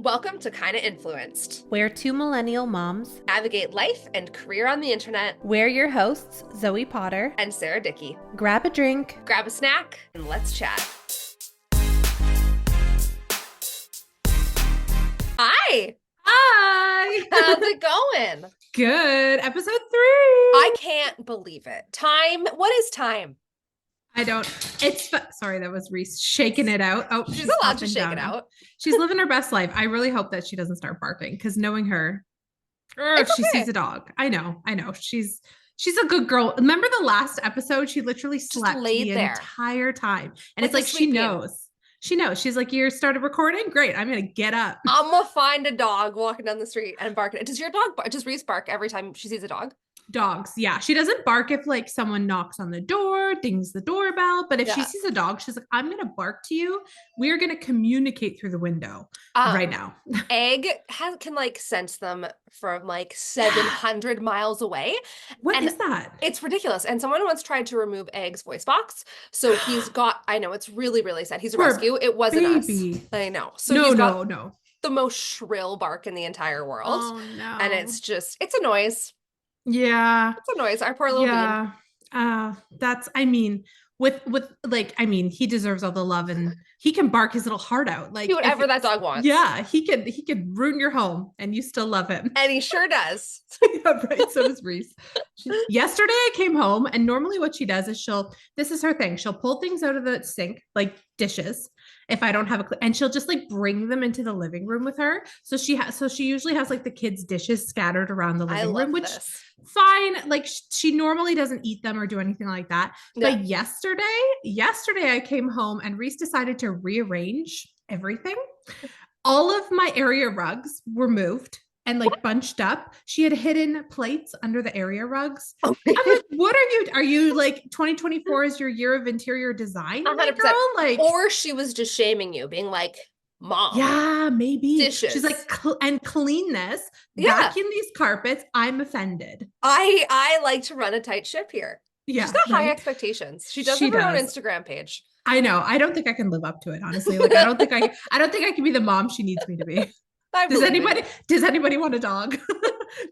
Welcome to Kinda Influenced. We're two millennial moms. Navigate life and career on the internet. We're your hosts, Zoe Potter And Sarah Dickey. Grab a drink, grab a snack, and let's chat. Hi! Hi! How's it going? Good. Episode 3. I can't believe it. Time. What is time? Sorry, that was Reese shaking it out. Oh, She's allowed to shake it out. She's living her best life. I really hope that she doesn't start barking because knowing her, It's she okay. sees a dog. I know. She's a good girl. Remember the last episode? She literally slept the entire time. And it's like she knows. She knows. She's like, you started recording? Great. I'm going to get up. I'm going to find a dog walking down the street and barking. Does your dog bark? Does Reese bark every time she sees a dog? Dogs. Yeah. She doesn't bark if like someone knocks on the door, dings the doorbell. But if she sees a dog, she's like, I'm going to bark to you. We're going to communicate through the window right now. Egg can like sense them from like 700 miles away. What is that? It's ridiculous. And someone once tried to remove Egg's voice box. So he's got, I know it's really, really sad. He's a rescue. It wasn't us. I know. So no. The most shrill bark in the entire world. Oh no. And it's a noise. Yeah. It's a noise. Our poor little bean. He deserves all the love and he can bark his little heart out. Like do whatever that dog wants. Yeah. He could ruin your home and you still love him. And he sure does. Yeah, right. So does Reese. Yesterday I came home and normally what she does is this is her thing. She'll pull things out of the sink, like dishes. If I don't have and she'll just like bring them into the living room with her. So she usually has like the kids' dishes scattered around the living room, which fine. Like she normally doesn't eat them or do anything like that. Yeah. But yesterday I came home and Reese decided to rearrange everything. All of my area rugs were moved and like bunched up. She had hidden plates under the area rugs. I'm like, what are you like 2024 is your year of interior design? 100%. Girl? Like, or she was just shaming you, being like, Mom. Yeah, maybe. Dishes. She's like, and cleanness, vacuum these carpets. I'm offended. I like to run a tight ship here. Yeah. She's got high expectations. She does have her own Instagram page. I know. I don't think I can live up to it, honestly. Like, I don't think I can be the mom she needs me to be. Does anybody want a dog?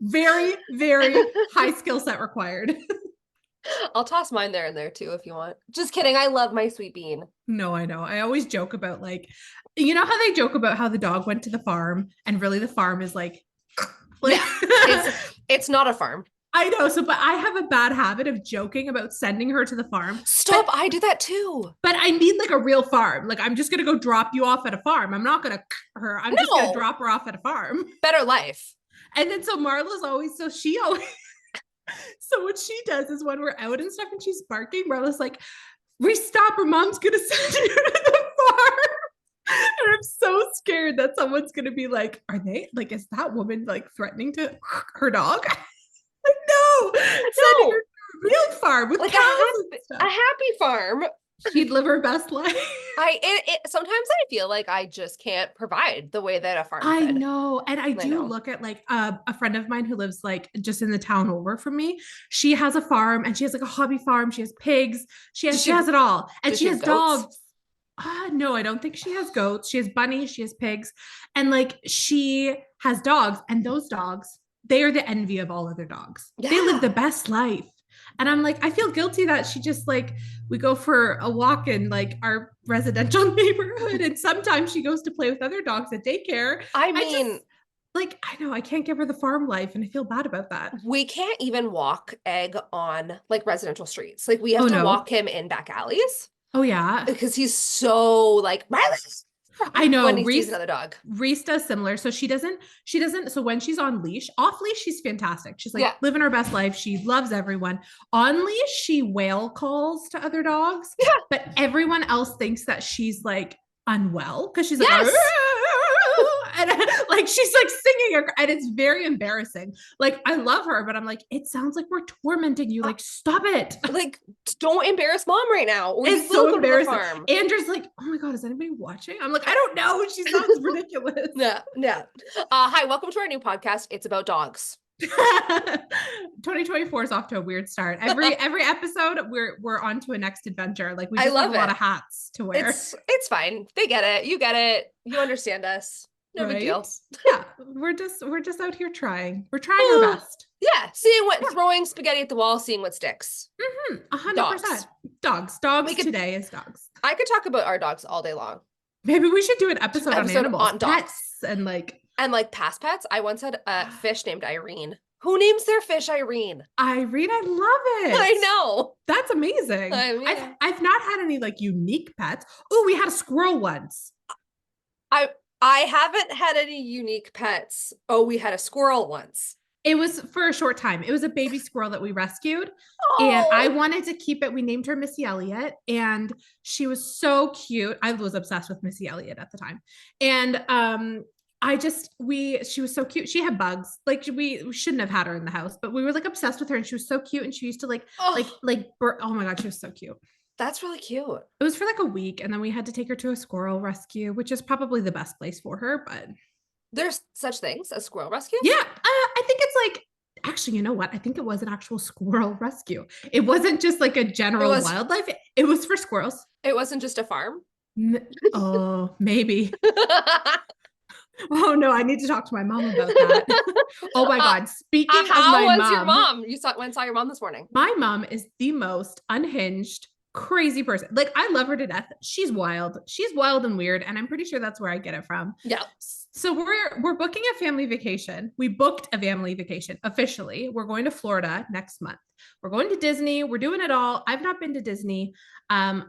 Very, very high skill set required. I'll toss mine there and there too if you want. Just kidding. I love my sweet bean. No, I know. I always joke about like, you know how they joke about how the dog went to the farm and really the farm is like yeah, it's not a farm. I know. But I have a bad habit of joking about sending her to the farm. Stop. I do that too. But I mean like a real farm. Like I'm just going to go drop you off at a farm. I'm not going to her. I'm just going to drop her off at a farm. Better life. And then so Marla's always, so what she does is when we're out and stuff and she's barking, Marla's like, stop, her mom's going to send you to the farm. And I'm so scared that someone's going to be like, are they like, is that woman like threatening to her dog? Like, no, sending her to a real farm with like cows a happy farm. She'd live her best life. Sometimes I feel like I just can't provide the way that a farm could. I know. And I do look at like a friend of mine who lives like just in the town over from me. She has a farm and she has like a hobby farm. She has pigs. She has it all. And she has dogs. No, I don't think she has goats. She has bunnies. She has pigs. And like she has dogs. And those dogs, they are the envy of all other dogs. Yeah. They live the best life. And I'm like, I feel guilty that she just like, we go for a walk in like our residential neighborhood. And sometimes she goes to play with other dogs at daycare. I mean, I know I can't give her the farm life and I feel bad about that. We can't even walk Egg on like residential streets. Like we have to walk him in back alleys. Oh yeah. Because he's so like, I know. When he sees another dog. Reese does similar. So she doesn't, so when she's on leash, off leash, she's fantastic. She's like living her best life. She loves everyone. On leash, she whale calls to other dogs. Yeah. But everyone else thinks that she's like unwell because she's like, and like she's like singing and it's very embarrassing. Like I love her, but I'm like, it sounds like we're tormenting you. Like, stop it. Like, don't embarrass mom right now. Or it's so embarrassing. Andrew's like, oh my God, is anybody watching? I'm like, I don't know. She sounds ridiculous. Yeah. Hi, welcome to our new podcast. It's about dogs. 2024 is off to a weird start. Every episode we're on to a next adventure. Like we just have a lot of hats to wear. It's fine. They get it. You get it. You understand us. No big deal. Yeah, we're just out here trying. We're trying our best. Yeah, seeing what throwing spaghetti at the wall, seeing what sticks. 100%. Dogs. Today is dogs. I could talk about our dogs all day long. Maybe we should do an episode on animals, on dogs. pets, and past pets. I once had a fish named Irene. Who names their fish Irene? Irene, I love it. I know. That's amazing. I mean, I've not had any unique pets. Oh, we had a squirrel once. I haven't had any unique pets. Oh, we had a squirrel once. It was for a short time. It was a baby squirrel that we rescued. And I wanted to keep it. We named her Missy Elliott, and she was so cute. I was obsessed with Missy Elliott at the time. And she was so cute. She had bugs. We shouldn't have had her in the house, but we were obsessed with her, and she was so cute. And she used to oh my God, she was so cute. That's really cute. It was for a week, and then we had to take her to a squirrel rescue, which is probably the best place for her, but there's such things as squirrel rescue? Yeah. I think it's actually, you know what? I think it was an actual squirrel rescue. It wasn't just a general wildlife. It was for squirrels. It wasn't just a farm? Oh, maybe. Oh no, I need to talk to my mom about that. Oh my God. Speaking of my mom. How was your mom? You saw your mom this morning. My mom is the most unhinged, crazy person. I love her to death. She's wild. She's wild and weird. And I'm pretty sure that's where I get it from. Yeah. So we're booking a family vacation. We booked a family vacation officially. We're going to Florida next month. We're going to Disney. We're doing it all. I've not been to Disney.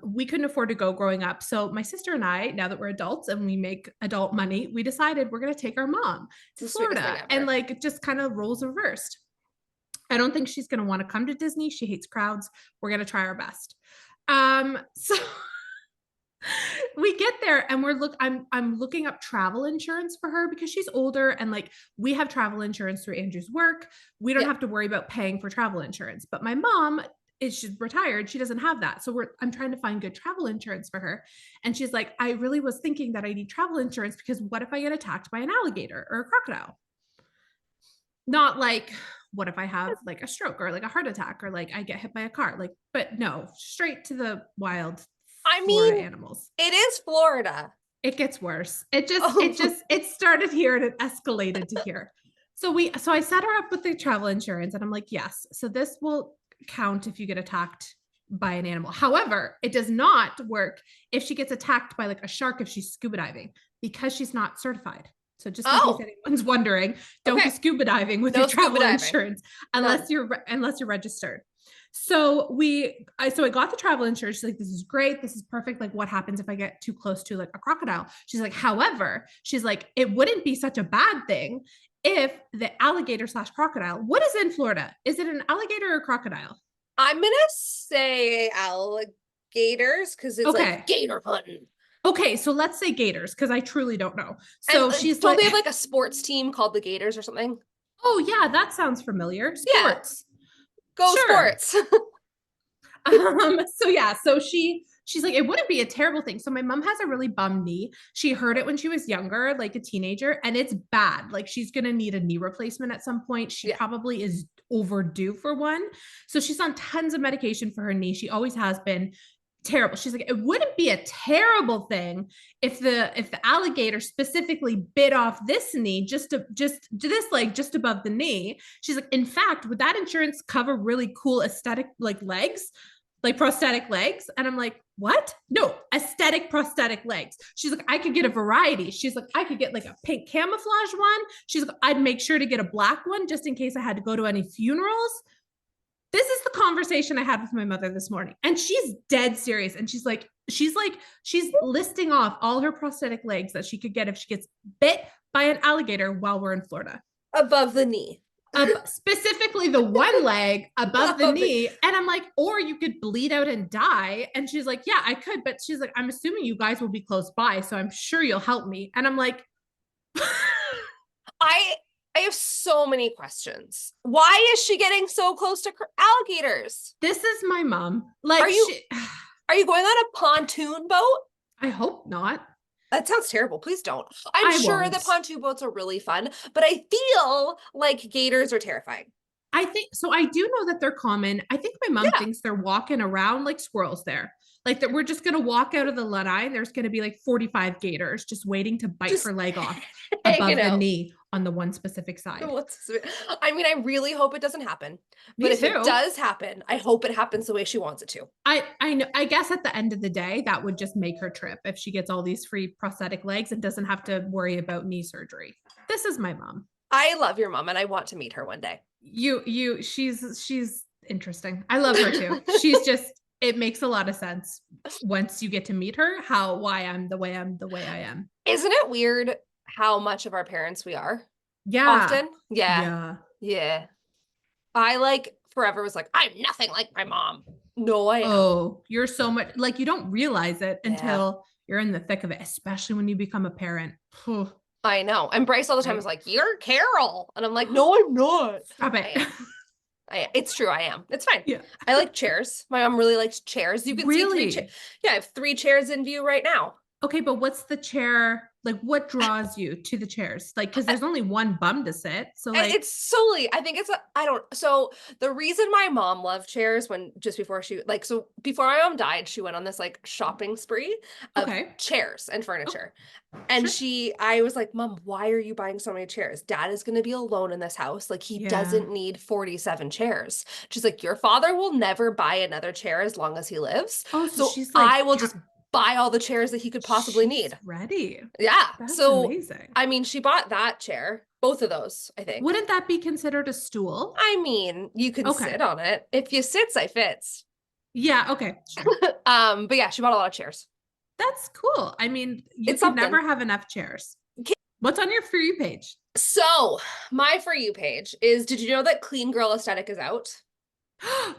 We couldn't afford to go growing up. So my sister and I, now that we're adults and we make adult money, we decided we're going to take our mom to Florida, and just kind of roles reversed. I don't think she's going to want to come to Disney. She hates crowds. We're going to try our best. So we get there and I'm looking up travel insurance for her because she's older, and we have travel insurance through Andrew's work. We don't have to worry about paying for travel insurance, but my mom she's retired. She doesn't have that. So I'm trying to find good travel insurance for her. And she's like, I really was thinking that I need travel insurance because what if I get attacked by an alligator or a crocodile? Not what if I have a stroke or a heart attack or I get hit by a car? But no, straight to the wild. Florida animals. It is Florida. It gets worse. It started here and it escalated to here. So I set her up with the travel insurance, and I'm like, yes. So this will count if you get attacked by an animal. However, it does not work if she gets attacked by a shark if she's scuba diving, because she's not certified. So just in case anyone's wondering, don't be scuba diving with your travel insurance unless you're registered. So I got the travel insurance. She's like, this is great. This is perfect. What happens if I get too close to a crocodile? She's like, however, she's like, it wouldn't be such a bad thing if the alligator/crocodile, what is in Florida? Is it an alligator or a crocodile? I'm going to say alligators because it's gator hunting. Okay, so let's say gators because I truly don't know. So she's told they have a sports team called the Gators or something. Oh yeah, that sounds familiar. Sports. Yeah. Go Sports. So she's like, it wouldn't be a terrible thing. So my mom has a really bum knee. She hurt it when she was younger, a teenager, and it's bad. She's going to need a knee replacement at some point. She probably is overdue for one. So she's on tons of medication for her knee. She always has been. Terrible. She's like, it wouldn't be a terrible thing if the alligator specifically bit off this knee, just above the knee. She's like, in fact, would that insurance cover really cool aesthetic legs, prosthetic legs? And I'm like, what? No, aesthetic prosthetic legs. She's like, I could get a variety. She's like, I could get a pink camouflage one. She's like, I'd make sure to get a black one just in case I had to go to any funerals. This is the conversation I had with my mother this morning, and she's dead serious. And she's listing off all her prosthetic legs that she could get if she gets bit by an alligator while we're in Florida. Above the knee. Specifically the one leg above the knee. And I'm like, or you could bleed out and die. And she's like, yeah, I could. But she's like, I'm assuming you guys will be close by, so I'm sure you'll help me. And I'm like, I have so many questions. Why is she getting so close to alligators? This is my mom. Are you going on a pontoon boat? I hope not. That sounds terrible. Please don't. I'm sure the pontoon boats are really fun, but I feel like gators are terrifying. I think so. I do know that they're common. I think my mom thinks they're walking around like squirrels there. Like that we're just going to walk out of the lanai and there's going to be like 45 gators just waiting to bite Just her leg off above hanging the out. knee on the one specific side. I mean, I really hope it doesn't happen. Me But if too. it does happen, I hope it happens the way she wants it to. I know. I guess at the end of the day, that would just make her trip if she gets all these free prosthetic legs and doesn't have to worry about knee surgery. This is my mom. I love your mom and I want to meet her one day. She's interesting. I love her too. She's just, it makes a lot of sense once you get to meet her, why I'm the way I am. Isn't it weird how much of our parents we are? Yeah. Often? Yeah. I like forever was like, I'm nothing like my mom. No, I am. Oh, you're so much like you don't realize it until you're in the thick of it, especially when you become a parent. I know. And Bryce all the time is like, you're Carol. And I'm like, no, I'm not. Stop it. It's true. I am. It's fine. Yeah. I like chairs. My mom really likes chairs. You can really? see I have 3 chairs in view right now. Okay, but what's the chair? Like, what draws you to the chairs? Like, because there's only one bum to sit. So, like, it's solely, I think so the reason my mom loved chairs before my mom died, she went on this like shopping spree of chairs and furniture. And I was like, Mom, why are you buying so many chairs? Dad is going to be alone in this house. Like, he doesn't need 47 chairs. She's like, your father will never buy another chair as long as he lives. Oh, so she's like, I will just buy all the chairs that he could possibly need. Ready. Yeah. That's amazing. I mean, she bought that chair, both of those, I think. Wouldn't that be considered a stool? I mean, you can sit on it. If you sits, I fits. Yeah. Okay. Sure. But yeah, she bought a lot of chairs. That's cool. I mean, you can never have enough chairs. What's on your For You page? So my For You page is, did you know that Clean Girl Aesthetic is out?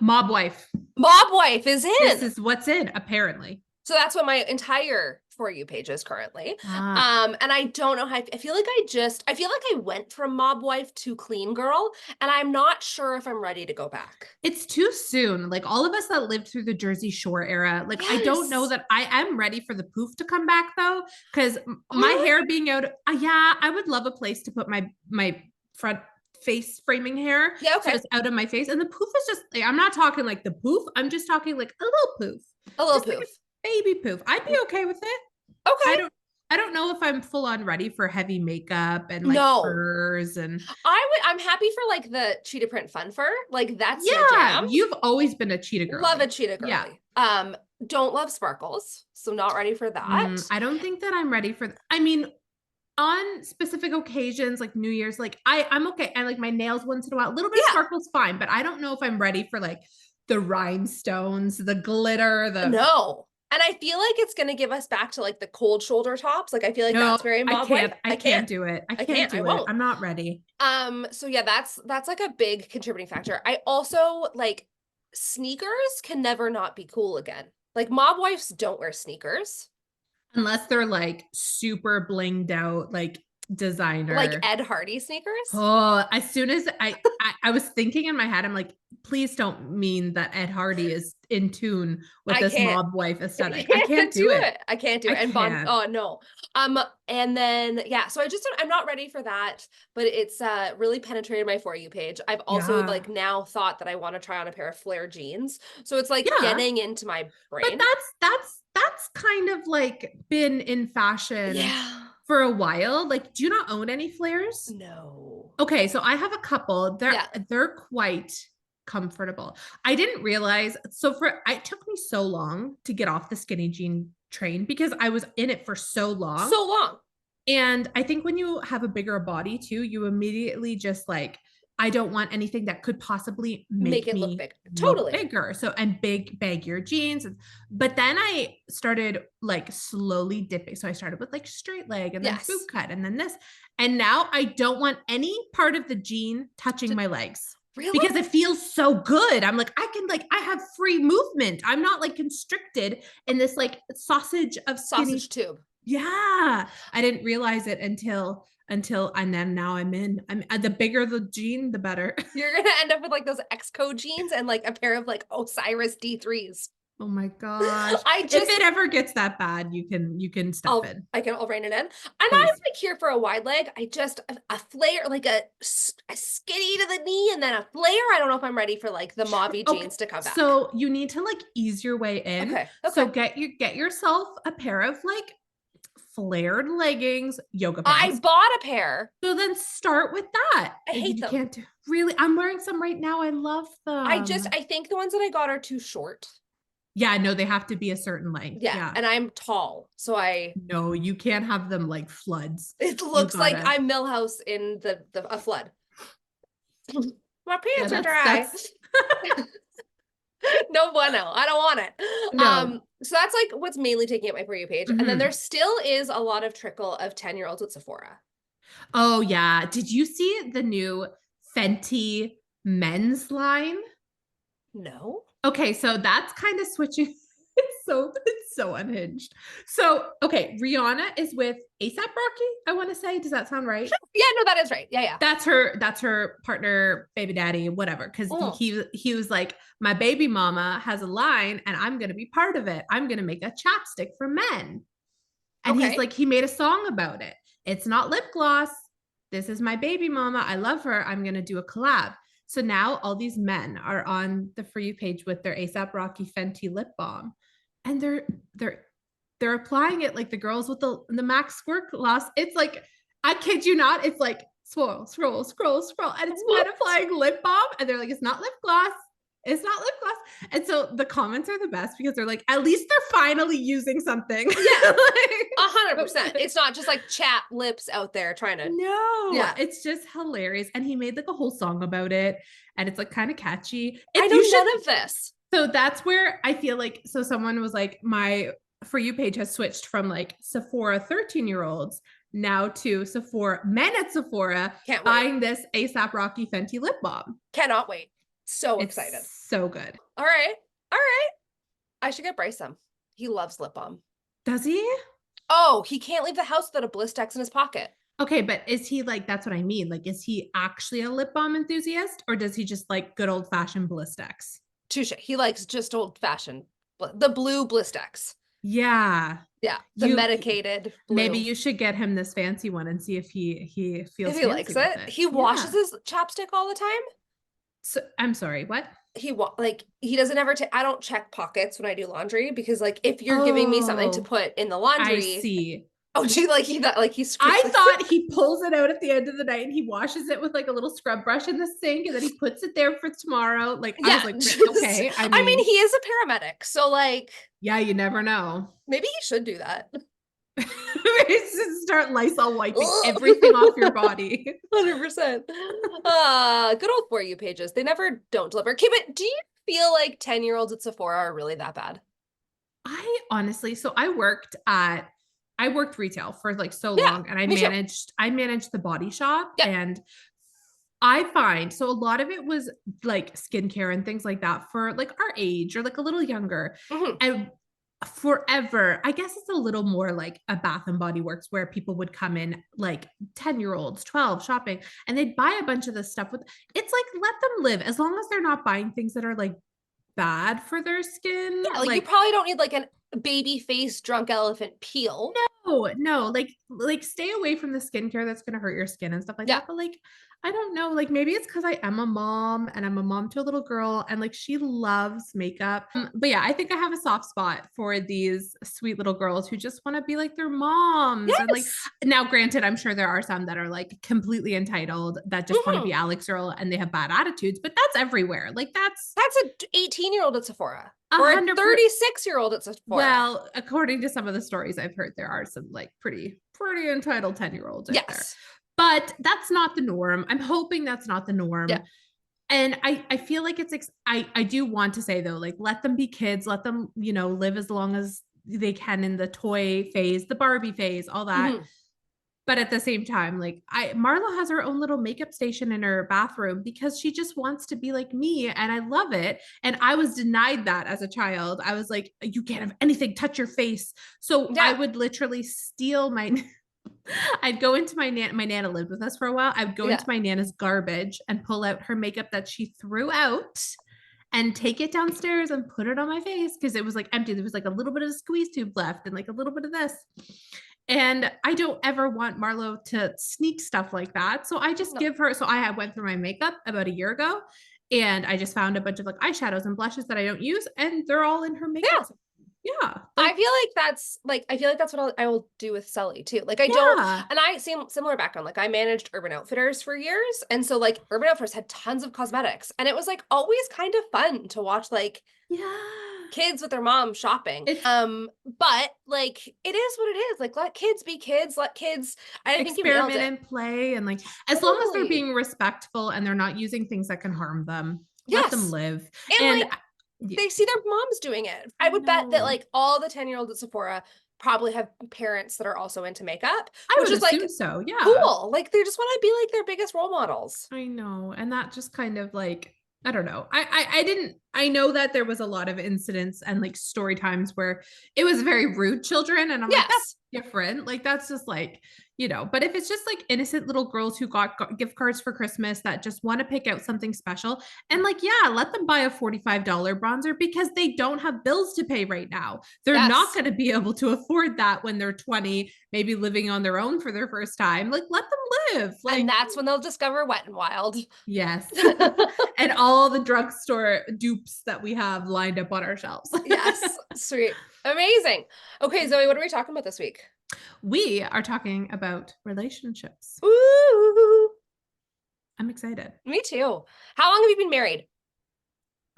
Mob Wife. Mob Wife is in. This is what's in, apparently. So that's what my entire For You page is currently. And I don't know how, I feel like I went from Mob Wife to Clean Girl, and I'm not sure if I'm ready to go back. It's too soon. Like, all of us that lived through the Jersey Shore era, like, I don't know that I am ready for the poof to come back though. Cause my hair being out, I would love a place to put my front face framing hair. Yeah, okay. So it's out of my face. And the poof is just, like, I'm not talking like the poof. I'm just talking like a little poof. A little poof. Like baby poof. I'd be okay with it. Okay. I don't know if I'm full on ready for heavy makeup and like furs and I'm happy for like the cheetah print fun fur. Like that's my jam. You've always been a cheetah girl. Love a cheetah girly. Yeah. Don't love sparkles. So not ready for that. I don't think that I'm ready for I mean, on specific occasions like New Year's, like I'm okay. I like my nails once in a while. A little bit of sparkle's fine, but I don't know if I'm ready for like the rhinestones, the glitter, No. And I feel like it's going to give us back to like the cold shoulder tops. Like, I feel like that's very Mob Wife. I can't do it. I can't do it. I'm not ready. So yeah, that's like a big contributing factor. I also like sneakers can never not be cool again. Like Mob Wives don't wear sneakers. Unless they're like super blinged out, like designer. Like Ed Hardy sneakers. Oh, as soon as I was thinking in my head, I'm like, please don't mean that Ed Hardy is in tune with this Mob Wife aesthetic. I can't do it. I can't do it. And oh no. And then so I'm not ready for that, but it's really penetrated my For You page. I've also like now thought that I want to try on a pair of flare jeans. So it's like getting into my brain. But that's kind of like been in fashion for a while. Like, do you not own any flares? No. Okay, so I have a couple. They're quite comfortable. I didn't realize. It took me so long to get off the skinny jean train because I was in it for so long. And I think when you have a bigger body too, you immediately just like, I don't want anything that could possibly make it look big. Totally bigger. So, and baggier jeans. But then I started like slowly dipping. So I started with like straight leg and then boot cut and then this. And now I don't want any part of the jean touching my legs. Really? Because it feels so good. I'm like, I have free movement. I'm not like constricted in this like sausage tube. Yeah. I didn't realize it until and then now I'm the bigger the jean, the better. You're going to end up with like those Xcode jeans and like a pair of like Osiris D3s. Oh my gosh. If it ever gets that bad, you can step in. I'll rein it in. And Please. I'm like here for a wide leg. I just a flare, like a skinny to the knee and then a flare. I don't know if I'm ready for like the mauvey jeans to come back. So you need to like ease your way in. Okay. So get yourself a pair of like flared leggings, yoga pants. I bought a pair. So then start with that. I hate them. Can't really. I'm wearing some right now. I love them. I think the ones that I got are too short. Yeah, no, they have to be a certain length. Yeah. And I'm tall. So no, you can't have them like floods. It looks like I'm Millhouse in a flood. My pants are dry. No bueno. I don't want it. No. So that's like what's mainly taking up my For You page. And then there still is a lot of trickle of 10-year-olds with Sephora. Oh yeah. Did you see the new Fenty men's line? No. Okay, so that's kind of switching. It's so unhinged. So, okay, Rihanna is with ASAP Rocky, I want to say. Does that sound right? Sure. Yeah, no, that is right. Yeah. That's her partner, baby daddy, whatever. Because he was like, my baby mama has a line and I'm gonna be part of it. I'm gonna make a chapstick for men. And he's like, he made a song about it. It's not lip gloss. This is my baby mama. I love her. I'm gonna do a collab. So now all these men are on the For You page with their ASAP Rocky Fenty lip balm. And they're applying it like the girls with the MAC squirt gloss. It's like, I kid you not, it's like scroll. And it's men applying lip balm. And they're like, it's not lip gloss. It's not lip gloss. And so the comments are the best because they're like, at least they're finally using something. Yeah. 100%. It's not just like chat lips out there trying to. No. Yeah. It's just hilarious. And he made like a whole song about it. And it's like kind of catchy. I know none of this. So that's where I feel like, so someone was like, my For You page has switched from like Sephora 13-year-olds now to Sephora men at Sephora buying this ASAP Rocky Fenty lip balm. Cannot wait. So excited. So good. All right. I should get Bryce some. He loves lip balm. Does he? Oh, he can't leave the house without a Blistex in his pocket. Okay, but is he like, that's what I mean. Like, is he actually a lip balm enthusiast or does he just like good old fashioned Blistex? Touche. He likes just old fashioned, the blue Blistex. Yeah. Yeah. The medicated blue. Maybe you should get him this fancy one and see if he feels if he likes it. He washes his chapstick all the time. So I'm sorry, what? He doesn't ever I don't check pockets when I do laundry because like if you're giving me something to put in the laundry. I see. Oh, gee, like he I thought he pulls it out at the end of the night and he washes it with like a little scrub brush in the sink and then he puts it there for tomorrow. Like I was like, okay. I mean, he is a paramedic, so like yeah, you never know. Maybe he should do that. Start Lysol wiping everything off your body. 100%. Good old For You pages. They never don't deliver. Okay, but do you feel like 10-year-olds at Sephora are really that bad? I honestly, so I worked retail for like so long and I managed the body shop and I find so a lot of it was like skincare and things like that for like our age or like a little younger. And forever, I guess it's a little more like a Bath and Body Works where people would come in like 10-year-olds, 12 shopping and they'd buy a bunch of this stuff it's like, let them live as long as they're not buying things that are like bad for their skin. Yeah, like you probably don't need like a baby face drunk elephant peel. No, like stay away from the skincare that's gonna hurt your skin and stuff like that. But like, I don't know, like maybe it's because I am a mom and I'm a mom to a little girl and like she loves makeup. But yeah, I think I have a soft spot for these sweet little girls who just want to be like their moms. And like now, granted, I'm sure there are some that are like completely entitled that just want to be Alex Earl and they have bad attitudes, but that's everywhere. Like that's an 18-year-old at Sephora. Or a 36-year-old at Sephora. Well, according to some of the stories I've heard, there are some like pretty entitled 10-year-olds out there. But that's not the norm. I'm hoping that's not the norm. Yeah. And I feel like I do want to say though, like let them be kids, let them, live as long as they can in the toy phase, the Barbie phase, all that. But at the same time, like Marla has her own little makeup station in her bathroom because she just wants to be like me and I love it. And I was denied that as a child. I was like, you can't have anything touch your face. So I would literally steal I'd go into my Nana lived with us for a while. I would go into my Nana's garbage and pull out her makeup that she threw out and take it downstairs and put it on my face because it was like empty. There was like a little bit of a squeeze tube left and like a little bit of this. And I don't ever want Marlo to sneak stuff like that. So I just give her, so I went through my makeup about a year ago and I just found a bunch of like eyeshadows and blushes that I don't use and they're all in her makeup. Yeah. I feel like that's what I will do with Sully too. Like I don't, and I seem similar background. Like I managed Urban Outfitters for years. And so like Urban Outfitters had tons of cosmetics and it was like always kind of fun to watch like kids with their mom shopping. But like it is what it is. Like let kids be kids, let kids I think experiment and play and like as long as they're being respectful and they're not using things that can harm them, let them live. And like, they see their moms doing it. I would bet that like all the 10-year-olds at Sephora probably have parents that are also into makeup, which is like so cool. Like they just want to be like their biggest role models. I know. And that just kind of like, I don't know. I know that there was a lot of incidents and like story times where it was very rude children. And I'm like, that's different. Like, that's just like, you know, but if it's just like innocent little girls who got gift cards for Christmas that just want to pick out something special and like, yeah, let them buy a $45 bronzer because they don't have bills to pay right now. They're not going to be able to afford that when they're 20, maybe living on their own for their first time. Like, let them live. Like, and that's when they'll discover Wet n Wild. Yes. And all the drugstore dupes that we have lined up on our shelves. Yes. Sweet. Amazing. Okay, Zoe, what are we talking about this week? We are talking about relationships. Ooh. I'm excited. Me too. How long have you been married?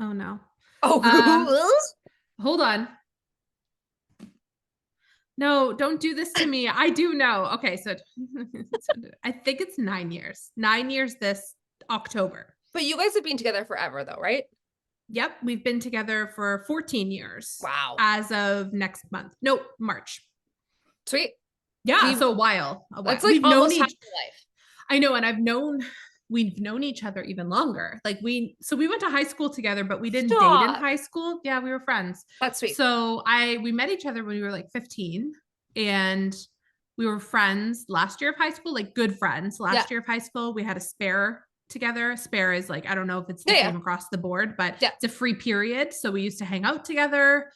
Oh, no. Oh, hold on. No, don't do this to me. I do know. Okay, so I think it's 9 years. 9 years this October. But you guys have been together forever though, right? Yep, we've been together for 14 years. Wow. As of next month. Nope, March. Sweet. Yeah, so a while. That's like almost half your life. I know, and we've known each other even longer. Like we went to high school together, but we didn't date in high school. Yeah, we were friends. That's sweet. So we met each other when we were like 15 and we were friends last year of high school, like good friends. Last year of high school, we had a spare together. Spare is like, I don't know if it's the same across the board, but it's a free period. So we used to hang out together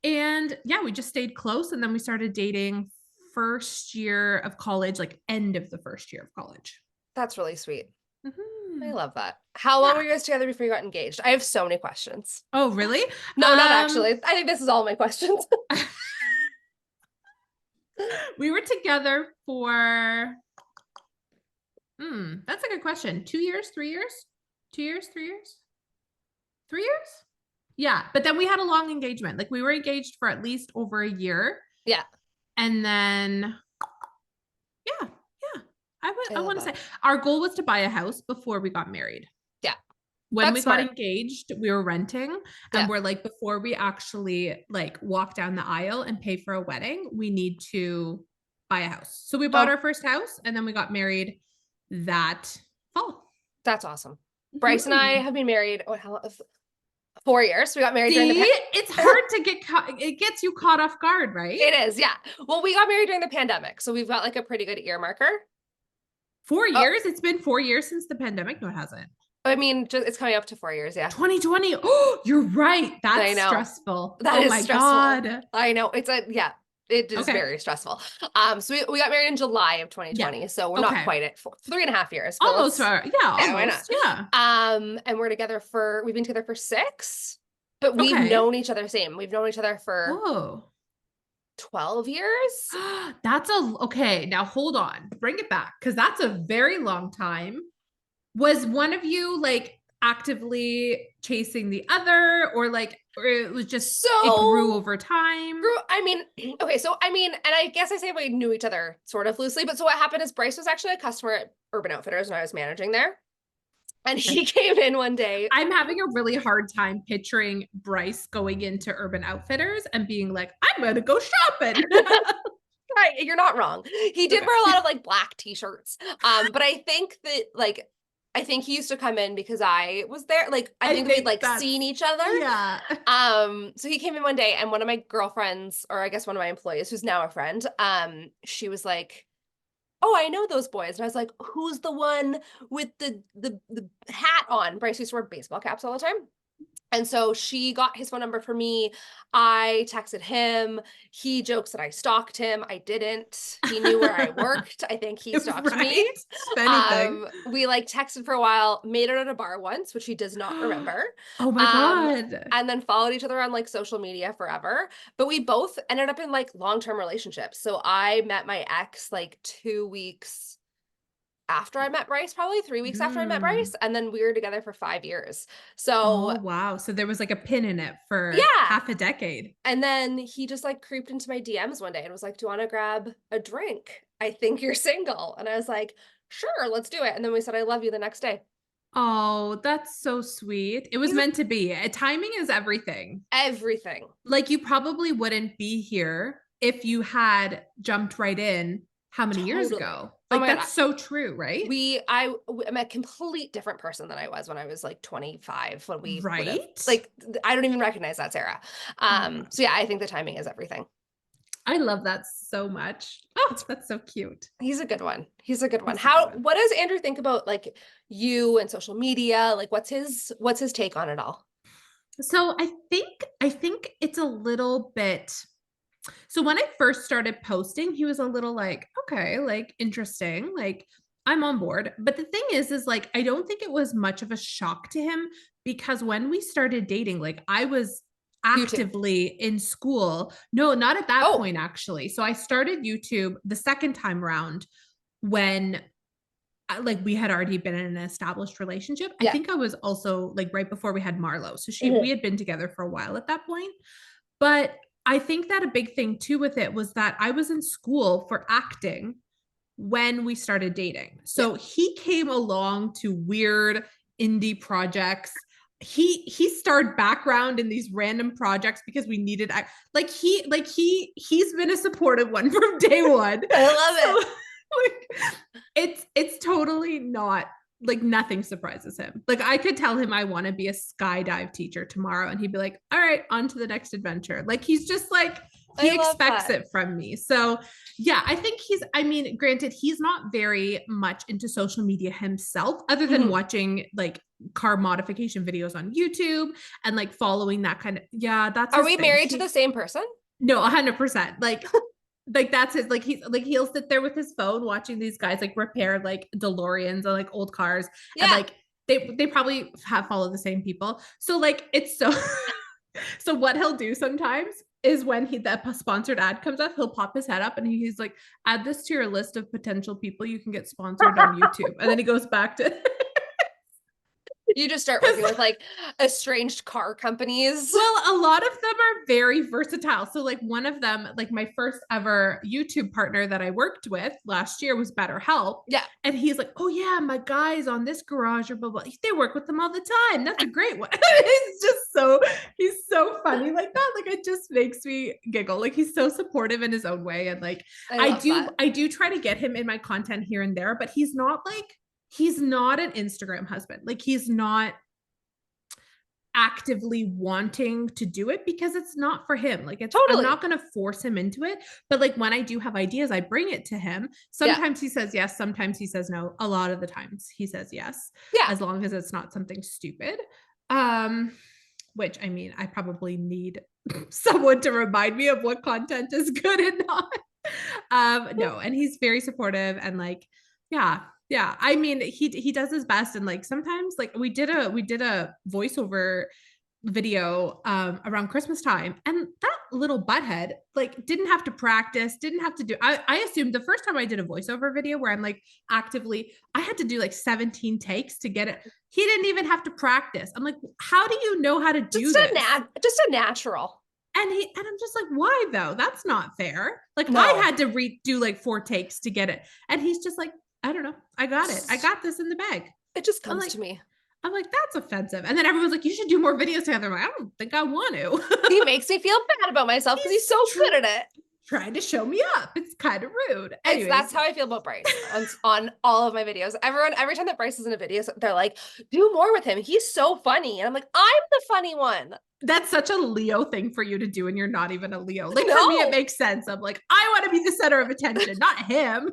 and we just stayed close. And then we started dating first year of college, like end of the first year of college. That's really sweet. I love that. How long were you guys together before you got engaged? I have so many questions. Oh, really? No, not actually. I think this is all my questions. We were together for, that's a good question. 2 years, 3 years? 2 years, 3 years? 3 years? Yeah. But then we had a long engagement. Like we were engaged for at least over a year. Yeah. And then, I want to say our goal was to buy a house before we got married. Yeah. When we got engaged, we were renting and we're like, before we actually like walk down the aisle and pay for a wedding, we need to buy a house. So we bought our first house and then we got married that fall. That's awesome. Bryce and I have been married, 4 years. We got married during the it's hard to get caught. It gets you caught off guard, right? It is, yeah. Well, we got married during the pandemic, so we've got like a pretty good earmarker. 4 years? It's been 4 years since the pandemic? No, it hasn't. I mean, it's coming up to 4 years, yeah. 2020. Oh, you're right. That's stressful. That is stressful. God. I know. It is very stressful. So we got married in July of 2020. So we're not quite at 3.5 years. Almost. Almost. Yeah. And we've been together for 6, but we've known each other We've known each other for 12 years. That's okay. Now hold on, bring it back. Cause that's a very long time. Was one of you like actively chasing the other or it was just, it grew over time? And I guess I say we knew each other sort of loosely, but so what happened is Bryce was actually a customer at Urban Outfitters when I was managing there. And he came in one day. I'm having a really hard time picturing Bryce going into Urban Outfitters and being like, I'm going to go shopping. Right. You're not wrong. He did wear a lot of like black t-shirts. But I think that he used to come in because I was there. Like, I think we'd like seen each other. Yeah. So he came in one day and one of my girlfriends, or I guess one of my employees who's now a friend, she was like, oh, I know those boys. And I was like, who's the one with the hat on? Bryce used to wear baseball caps all the time. And so she got his phone number for me. I texted him. He jokes that I stalked him. I didn't. He knew where I worked. I think he stalked me. If anything. We like texted for a while, made it at a bar once, which he does not remember. Oh my God. And then followed each other on like social media forever. But we both ended up in like long-term relationships. So I met my ex like 2 weeks after I met Bryce, probably 3 weeks after I met Bryce. And then we were together for 5 years. So, oh, wow. So there was like a pin in it for half a decade. And then he just like creeped into my DMs one day and was like, do you want to grab a drink? I think you're single. And I was like, sure, let's do it. And then we said, I love you the next day. Oh, that's so sweet. It was meant to be. Timing is everything. Everything. Like you probably wouldn't be here if you had jumped right in how many years ago? Like that's so true, right? I'm a complete different person than I was when I was like 25 when we right. Like I don't even recognize that Sarah. So yeah, I think the timing is everything. I love that so much. Oh, that's so cute. He's a good one. What does Andrew think about like you and social media? Like what's his take on it all? So I think it's a little bit. So when I first started posting, he was a little like, okay, like interesting, like I'm on board. But the thing is like, I don't think it was much of a shock to him because when we started dating, like I was actively in school. No, not at that point, actually. So I started YouTube the second time around when like we had already been in an established relationship. I think I was also like right before we had Marlo. So we had been together for a while at that point. But I think that a big thing too with it was that I was in school for acting when we started dating. So he came along to weird indie projects. He starred background in these random projects because we needed he's been a supportive one from day one. I love it. It's totally not like nothing surprises him. Like I could tell him I want to be a skydive teacher tomorrow and he'd be like, all right, on to the next adventure. Like he's just like, he expects it from me. So yeah, I think granted, he's not very much into social media himself other than watching like car modification videos on YouTube and like following that kind of, that's Are we married to the same person? No, 100%. Like that's his, like he'll sit there with his phone watching these guys like repair like DeLoreans or like old cars. And like they probably have followed the same people. So like it's so so what he'll do sometimes is when that sponsored ad comes up, he'll pop his head up and he's like, add this to your list of potential people you can get sponsored on YouTube. And then he goes back to You just start working with like estranged car companies. Well, a lot of them are very versatile. So like one of them, like my first ever YouTube partner that I worked with last year was BetterHelp. Yeah. And he's like, oh yeah, my guy's on this garage or blah, blah. They work with them all the time. That's a great one. He's so funny like that. Like it just makes me giggle. Like he's so supportive in his own way. And like, I do try to get him in my content here and there, but he's not an Instagram husband. Like he's not actively wanting to do it because it's not for him. Like it's I'm not going to force him into it. But like when I do have ideas, I bring it to him. Sometimes he says yes. Sometimes he says no. A lot of the times he says yes. Yeah. As long as it's not something stupid. Which I mean, I probably need someone to remind me of what content is good and not. No. And he's very supportive and like, yeah. I mean, he does his best. And like, sometimes like we did a voiceover video, around Christmas time. And that little butthead, like didn't have to practice, didn't have to do, I assumed the first time I did a voiceover video where I'm like actively, I had to do like 17 takes to get it. He didn't even have to practice. I'm like, how do you know how to do this? Just a natural. And I'm just like, why though? That's not fair. Like I had to do like 4 takes to get it. And he's just like, I don't know. I got it. I got this in the bag. It just comes to me. I'm like, that's offensive. And then everyone's like, you should do more videos together. I'm like, I don't think I want to. He makes me feel bad about myself because he's so good at it. Trying to show me up. It's kind of rude. Anyways. That's how I feel about Bryce on all of my videos. Every time that Bryce is in a video, they're like, do more with him. He's so funny. And I'm like, I'm the funny one. That's such a Leo thing for you to do, and you're not even a Leo. Like No. for me, it makes sense. I'm like, I want to be the center of attention, not him.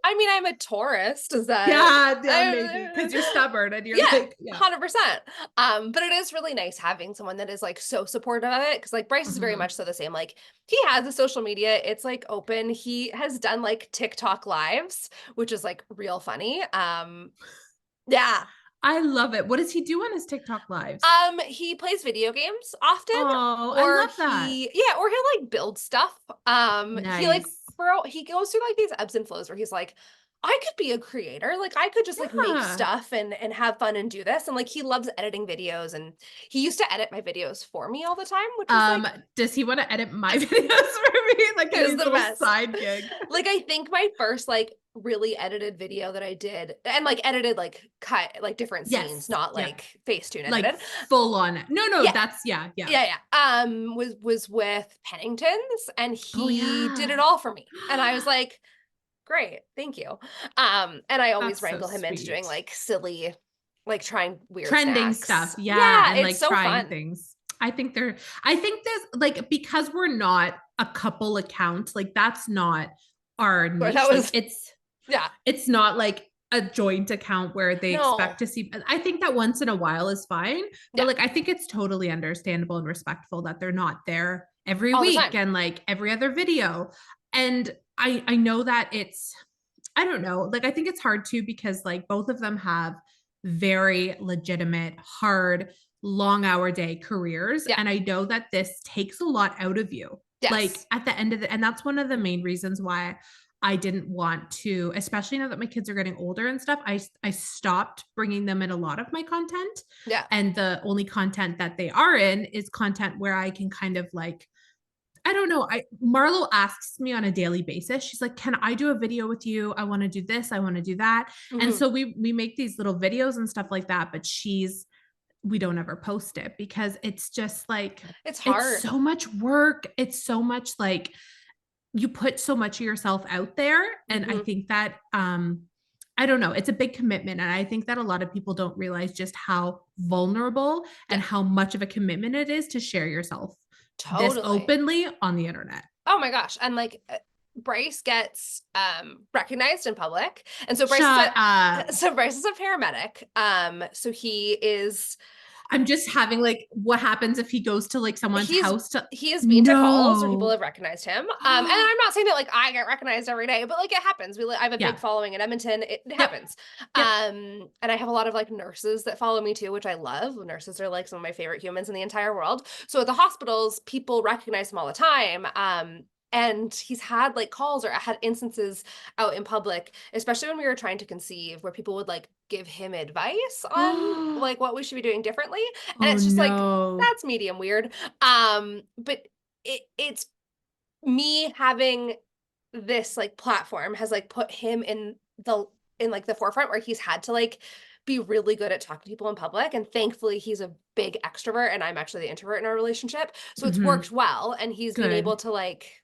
I mean, I'm a Taurus. Does that? Yeah, maybe because you're stubborn and you're like, 100%. But it is really nice having someone that is like so supportive of it because like Bryce is very much so the same. Like he has the social media, it's like open. He has done like TikTok lives, which is like real funny. Yeah. I love it. What does he do on his TikTok lives? He plays video games often. Oh, I love that. Or he'll like build stuff. Nice. He goes through like these ebbs and flows where he's like, I could be a creator. Like I could just like make stuff and have fun and do this. And like he loves editing videos, and he used to edit my videos for me all the time, which is like, does he want to edit my videos for me? Like his little best side gig. Like I think my first like really edited video that I did, and like edited like cut like different scenes, not like Facetune edited. Like full on. No, that's yeah. Was with Pennington's, and he did it all for me. And I was like, great, thank you. And I always wrangle him into doing like silly, like trying weird trending snacks. stuff. Yeah. And it's like so trying fun. things. I think there's like, because we're not a couple account, like that's not our niche. It's not like a joint account where they expect to see. I think that once in a while is fine. But like I think it's totally understandable and respectful that they're not there every week and like every other video. And I know that I don't know, like I think it's hard too, because like both of them have very legitimate, hard, long hour day careers. And I know that this takes a lot out of you. Like at the end of and that's one of the main reasons why I didn't want to, especially now that my kids are getting older and stuff, I stopped bringing them in a lot of my content. And the only content that they are in is content where I can kind of like, I don't know. Marlo asks me on a daily basis. She's like, can I do a video with you? I want to do this. I want to do that. And so we make these little videos and stuff like that, but we don't ever post it because it's just like, it's hard. It's so much work. It's so much like you put so much of yourself out there. And I think that, I don't know, it's a big commitment. And I think that a lot of people don't realize just how vulnerable and how much of a commitment it is to share yourself this openly on the internet. Oh my gosh. And like Bryce gets recognized in public. And so Bryce is a paramedic. So he is, I'm just having like, what happens if he goes to like someone's house? He has been to calls where people have recognized him. And I'm not saying that like I get recognized every day, but like it happens. I have a big following in Edmonton. It happens. And I have a lot of like nurses that follow me too, which I love. Nurses are like some of my favorite humans in the entire world. So at the hospitals, people recognize him all the time. And he's had like calls or had instances out in public, especially when we were trying to conceive, where people would like give him advice on like what we should be doing differently. And it's just like, that's medium weird. But it's me having this like platform has like put him in like the forefront where he's had to like be really good at talking to people in public. And thankfully he's a big extrovert and I'm actually the introvert in our relationship. So it's worked well. And he's been able to like,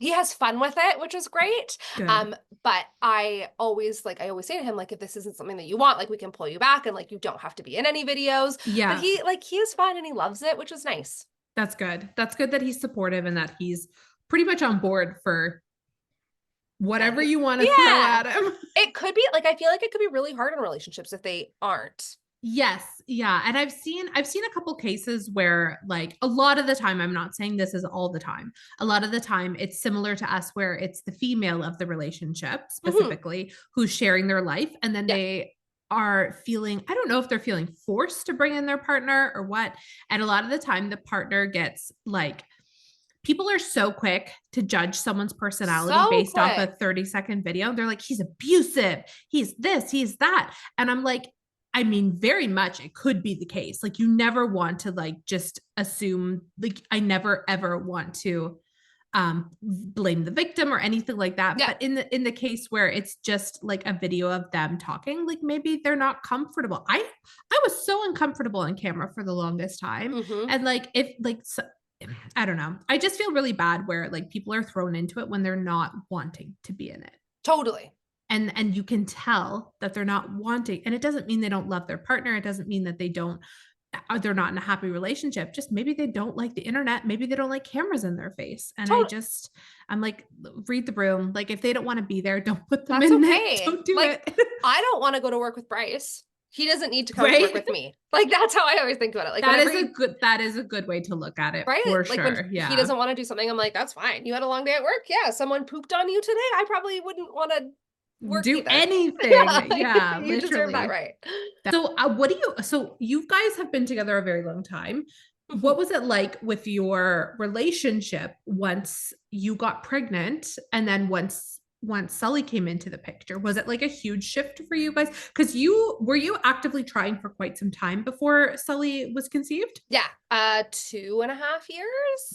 he has fun with it, which is great. But I always say to him, like, if this isn't something that you want, like we can pull you back and like, you don't have to be in any videos. But he is fun and he loves it, which is nice. That's good. That's good that he's supportive and that he's pretty much on board for whatever you want to throw at him. It could be like, I feel like it could be really hard in relationships if they aren't. Yes. Yeah. And I've seen a couple cases where like a lot of the time, I'm not saying this is all the time. A lot of the time it's similar to us where it's the female of the relationship specifically who's sharing their life. And then they are feeling, I don't know if they're feeling forced to bring in their partner or what. And a lot of the time the partner gets like, people are so quick to judge someone's personality based off a 30-second video. They're like, he's abusive. He's this, he's that. And I'm like, I mean, very much it could be the case. Like you never want to like just assume, like I never ever want to blame the victim or anything like that. But in the case where it's just like a video of them talking, like maybe they're not comfortable. I was so uncomfortable on camera for the longest time. And like if like I don't know, I just feel really bad where like people are thrown into it when they're not wanting to be in it. Totally. And you can tell that they're not wanting, and it doesn't mean they don't love their partner. It doesn't mean that they don't they're not in a happy relationship. Just maybe they don't like the internet. Maybe they don't like cameras in their face. And I'm like, read the room. Like if they don't want to be there, don't put them That's in okay. it. Don't do like, it. I don't want to go to work with Bryce. He doesn't need to come to work with me. Like that's how I always think about it. Like that is a good way to look at it. Right? For like sure. when Yeah. he doesn't want to do something, I'm like, that's fine. You had a long day at work. Yeah. Someone pooped on you today. I probably wouldn't want to work do either. anything. Yeah, you deserve that, right? So so you guys have been together a very long time. What was it like with your relationship once you got pregnant and then once Sully came into the picture? Was it like a huge shift for you guys? Because were you actively trying for quite some time before Sully was conceived? Yeah. 2.5 years.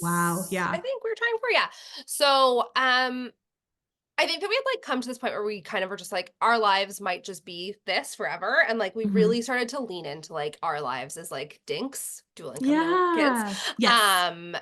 Wow. Yeah. I think we were trying for, yeah. So I think that we had like come to this point where we kind of were just like, our lives might just be this forever. And like, we really started to lean into like our lives as like dinks, dual income kids. Yes.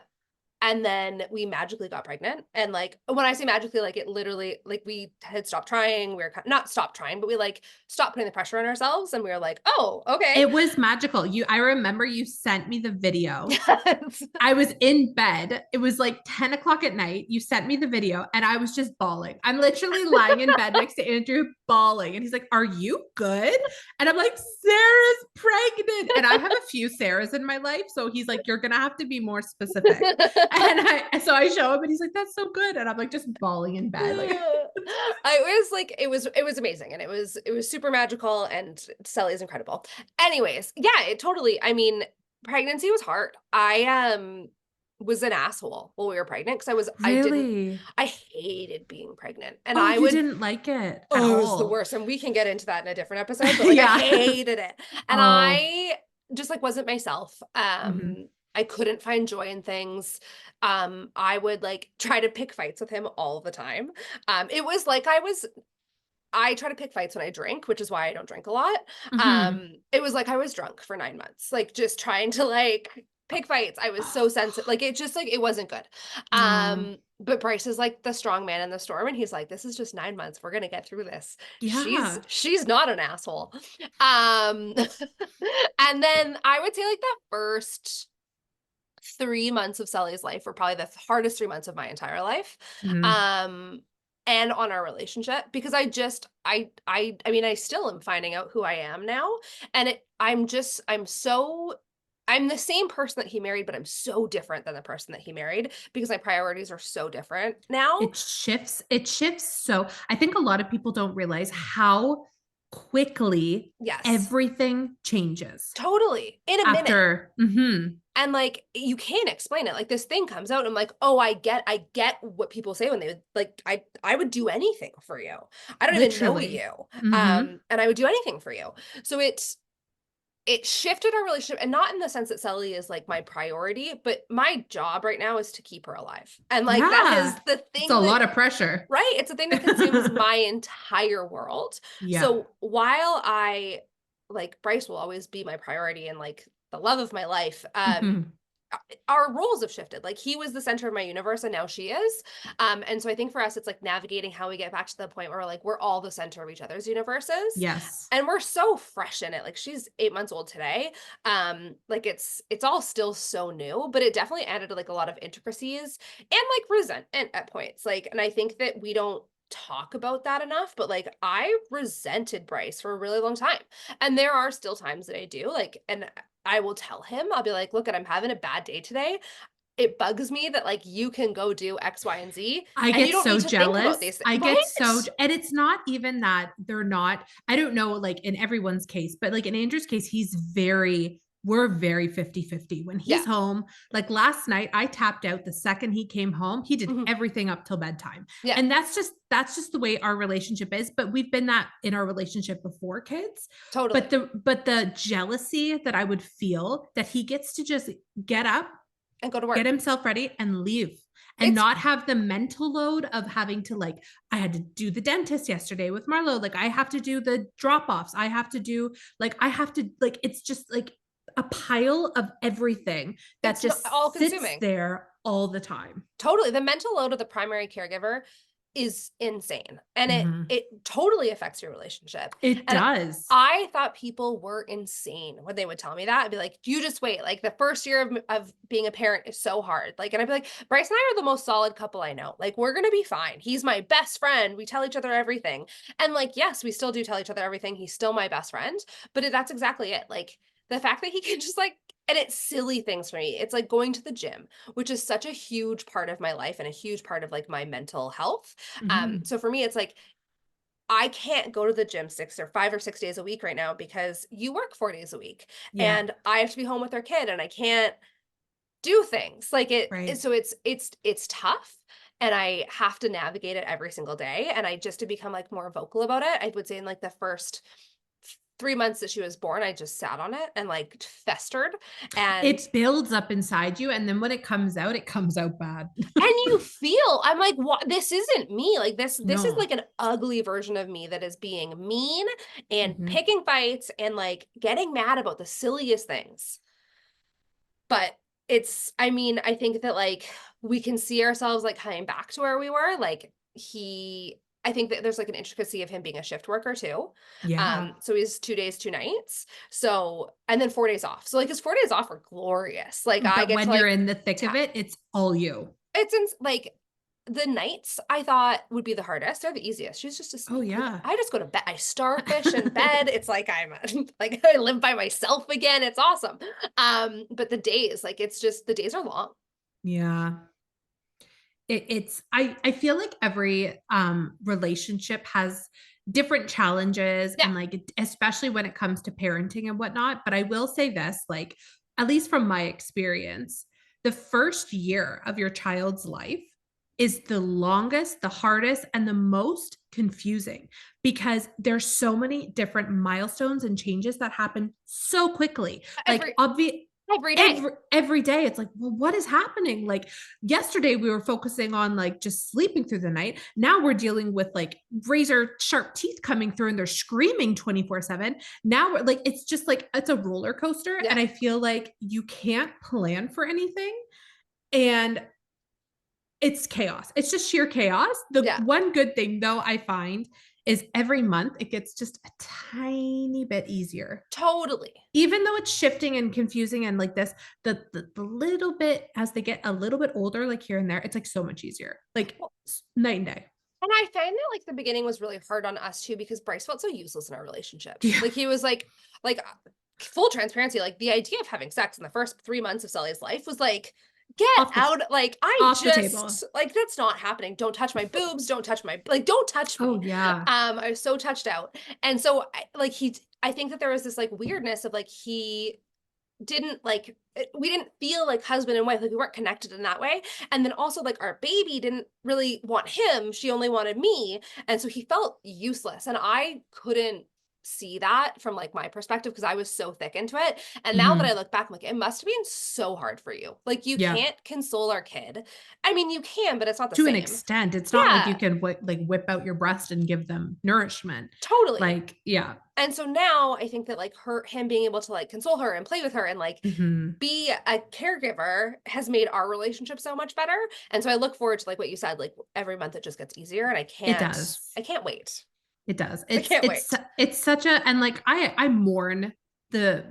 And then we magically got pregnant. And like, when I say magically, like it literally, like we had stopped trying. We were not stopped trying, but we like stopped putting the pressure on ourselves. And we were like, oh, okay. It was magical. I remember you sent me the video. Yes. I was in bed. It was like 10 o'clock at night. You sent me the video and I was just bawling. I'm literally lying in bed next to Andrew bawling. And he's like, are you good? And I'm like, Sarah's pregnant. And I have a few Sarahs in my life. So he's like, you're going to have to be more specific. So I show him and he's like, that's so good. And I'm like, just bawling in bed. Like, it was amazing. And it was super magical and Sally is incredible. Anyways, yeah, it totally, I mean, pregnancy was hard. I was an asshole while we were pregnant because I hated being pregnant. And you didn't like it at all. It was all. the worst. And we can get into that in a different episode, but like I hated it. And I just like wasn't myself. I couldn't find joy in things. I would like try to pick fights with him all the time. It was like I try to pick fights when I drink, which is why I don't drink a lot. It was like I was drunk for 9 months, like just trying to like pick fights. I was so sensitive. Like it just like, it wasn't good. But Bryce is like the strong man in the storm. And he's like, this is just 9 months. We're going to get through this. Yeah. She's not an asshole. And then I would say like the first 3 months of Sully's life were probably the hardest 3 months of my entire life. And on our relationship, because I mean, I still am finding out who I am now. And I'm the same person that he married, but I'm so different than the person that he married because my priorities are so different now. It shifts. So I think a lot of people don't realize how quickly everything changes. Totally. In a minute. And like, you can't explain it. Like this thing comes out and I'm like, oh, I get what people say when they would like, I would do anything for you. I don't even know you. And I would do anything for you. So it shifted our relationship, and not in the sense that Sally is like my priority, but my job right now is to keep her alive. And like, that is the thing. It's a lot of pressure. Right. It's a thing that consumes my entire world. Yeah. So while Bryce will always be my priority and like the love of my life, our roles have shifted. Like he was the center of my universe and now she is. And so I think for us, it's like navigating how we get back to the point where we're all the center of each other's universes. Yes. And we're so fresh in it. Like she's 8 months old today. Like it's all still so new, but it definitely added like a lot of intricacies and like resentment at points. Like, and I think that we don't talk about that enough, but like I resented Bryce for a really long time. And there are still times that I do like, and I will tell him, I'll be like, look, I'm having a bad day today. It bugs me that like you can go do X, Y, and Z. I get so jealous. I get so, and it's not even that they're not, I don't know, like in everyone's case, but like in Andrew's case, we're very 50-50 when he's home. Like last night I tapped out the second he came home. He did everything up till bedtime. Yeah. And that's just the way our relationship is. But we've been that in our relationship before kids. Totally. But the jealousy that I would feel that he gets to just get up and go to work, get himself ready and leave. And not have the mental load of having to like, I had to do the dentist yesterday with Marlo. Like I have to do the drop-offs. It's just like a pile of everything that just all consuming there all the time. Totally. The mental load of the primary caregiver is insane. And Mhm. it totally affects your relationship. It And does. I thought people were insane when they would tell me that. I'd be like, you just wait. Like the first year of being a parent is so hard. Like, and I'd be like, Bryce and I are the most solid couple I know. Like, we're going to be fine. He's my best friend. We tell each other everything. And like, yes, we still do tell each other everything. He's still my best friend, but that's exactly it. Like the fact that he can just like, and it's silly things for me. It's like going to the gym, which is such a huge part of my life and a huge part of like my mental health. Mhm. So for me, it's like, I can't go to the gym 5 or 6 days a week right now because you work 4 days a week Yeah. and I have to be home with our kid and I can't do things like Right. so it's tough and I have to navigate it every single day. And I just to become like more vocal about it, I would say in like the first 3 months that she was born, I just sat on it and like festered and It builds up inside you, and then when it comes out bad. you feel I'm like, what, this isn't me. Like this is No. like an ugly version of me that is being mean and Mhm. picking fights and like getting mad about the silliest things. But I mean, I think that like we can see ourselves like coming back to where we were. Like I think that there's like an intricacy of him being a shift worker too. Yeah. So he's 2 days, 2 nights. So, and then 4 days off. So like his 4 days off are glorious. Like I But get to when you're like in the thick of ta- it, it's all you. like the nights I thought would be the hardest. They're the easiest. She's just Oh, asleep. Like yeah. I just go to bed. I starfish in bed. It's like I'm like I live by myself again. It's awesome. But the days, like it's just the days are long. Yeah. I feel like every relationship has different challenges, Yeah. and like especially when it comes to parenting and whatnot. But I will say this, like, at least from my experience, the first year of your child's life is the longest, the hardest, and the most confusing, because there's so many different milestones and changes that happen so quickly. Like, Every every day. every day it's like, well, what is happening? Like, yesterday we were focusing on like just sleeping through the night. Now we're dealing with like razor sharp teeth coming through and they're screaming 24/7. Now we're like, it's just like it's a roller coaster, Yeah. and I feel like you can't plan for anything, and it's chaos. It's just sheer chaos. The Yeah. one good thing though I find is every month it gets just a tiny bit easier. Totally. Even though it's shifting and confusing and like this, the little bit as they get a little bit older, like here and there, it's like so much easier. Like Well, night and day. and I find that like the beginning was really hard on us too because Bryce felt so useless in our relationship. Yeah. Like he was like full transparency, like the idea of having sex in the first 3 months of Sully's life was like, get Off the out. Like I off the table. just like that's not happening. Don't touch my boobs. Don't touch my like. Don't touch Oh me. yeah. I was so touched out, and so I think that there was this like weirdness of like he didn't like we didn't feel like husband and wife, like we weren't connected in that way. And then also like our baby didn't really want him, she only wanted me, and so he felt useless and I couldn't see that from like my perspective because I was so thick into it. And now that I Mhm. look back, I'm like, it must have been so hard for you. Like you Yeah. can't console our kid. I mean, you can, but it's not the To an same. extent, it's not like you Yeah, can like whip out your breast and give them nourishment. totally. Like, yeah. And so now I think that like him being able to like console her and play with her and like Mhm. be a caregiver has made our relationship so much better. And so I look forward to like what you said, like every month it just gets easier and It does. I can't wait. It does. I can't It's wait. it's such a, and like I mourn the,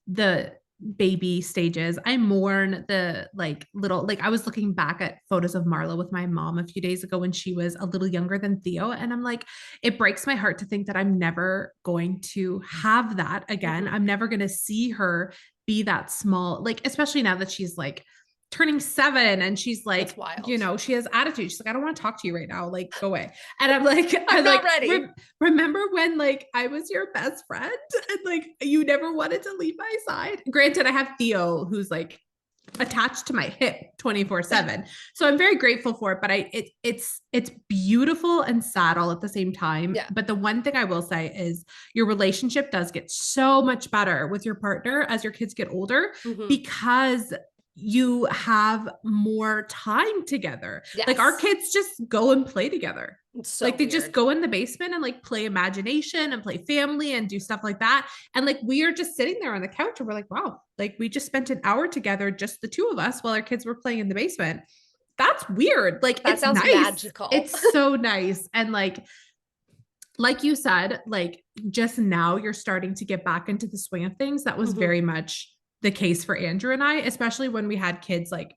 the baby stages. I mourn the like little, like I was looking back at photos of Marla with my mom a few days ago when she was a little younger than Theo, and I'm like, it breaks my heart to think that I'm never going to have that again. Mhm. I'm never going to see her be that small, like especially now that she's like turning 7 and she's That's like, wild. she has attitude. She's like, I don't want to talk to you right now. Like, go away. And I'm like, I'm not ready. remember when like I was your best friend and like you never wanted to leave my side? Granted, I have Theo who's like attached to my hip 24/7. So I'm very grateful for it, but it's beautiful and sad all at the same time. Yeah. But the one thing I will say is your relationship does get so much better with your partner as your kids get older, Mhm. because you have more time together. Like our Yes. kids just go and play together. It's so Like they just weird. go in the basement and like play imagination and play family and do stuff like that. And like we are just sitting there on the couch and we're like, wow, like we just spent an hour together, just the two of us, while our kids were playing in the basement. that's weird. Like, that it's sounds nice. magical. It's so nice. And like you said, like just now you're starting to get back into the swing of things. That was very much the case for Andrew and I, especially when we had kids. Like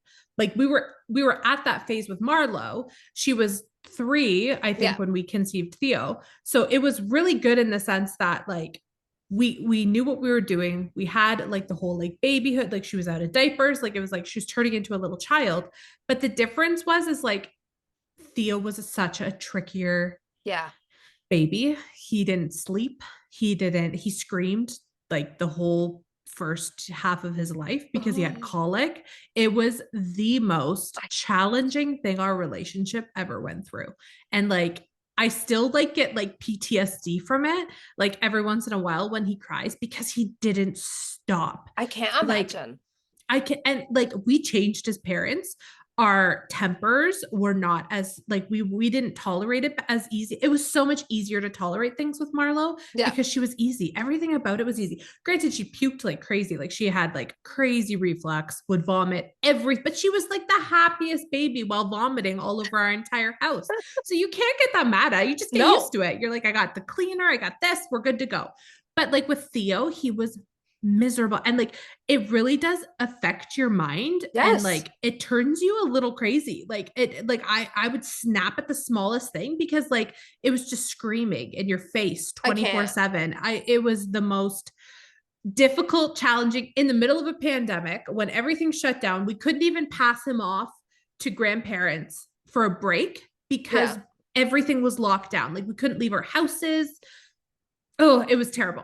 we were at that phase with Marlo. She was 3, I think, when we conceived Theo. So it was really good in the sense that like we knew what we were doing. We had like the whole like babyhood, like she was out of diapers, like it was like she was turning into a little child. But the difference is like Theo was such a trickier baby. He didn't sleep. He screamed like the whole first half of his life because he had colic. It was the most challenging thing our relationship ever went through. And like I still like get like PTSD from it, like every once in a while when he cries because he didn't stop. I can't imagine. And like we changed as parents. Our tempers were not as like we didn't tolerate it as easy. It was so much easier to tolerate things with Marlo because she was easy. Everything about it was easy. Granted, she puked like crazy. Like she had like crazy reflux, would vomit but she was like the happiest baby while vomiting all over our entire house. So you can't get that mad at. You just get used to it. You're like, I got the cleaner, I got this, we're good to go. But like with Theo, he was miserable, and like it really does affect your mind. And like it turns you a little crazy. Like it like I would snap at the smallest thing because like it was just screaming in your face 24/7. It was the most difficult, challenging in the middle of a pandemic when everything shut down. We couldn't even pass him off to grandparents for a break because everything was locked down. Like we couldn't leave our houses. Oh, it was terrible.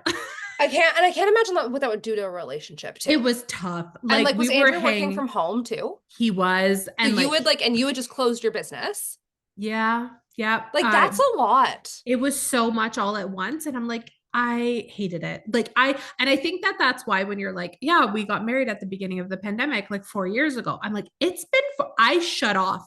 I can't imagine what that would do to a relationship too. It was tough. Like, and like was Andrew working from home too? He was. And so you would just closed your business. Yeah. Yeah. Like that's a lot. It was so much all at once. And I'm like, I hated it. Like I think that's why when you're like, yeah, we got married at the beginning of the pandemic, like 4 years ago. I'm like, I shut off.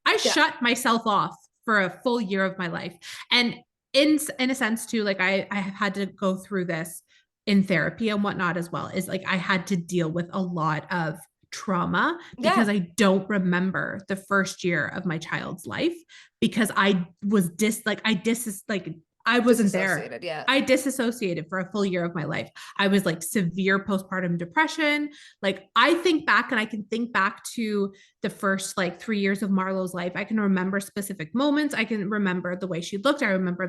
I shut myself off for a full year of my life. And in a sense too, like I have had to go through this in therapy and whatnot as well, is like I had to deal with a lot of trauma because I don't remember the first year of my child's life because I was I wasn't there. Yeah. I disassociated for a full year of my life. I was like severe postpartum depression. Like I think back and I can think back to the first like 3 years of Marlo's life. I can remember specific moments. I can remember the way she looked. I remember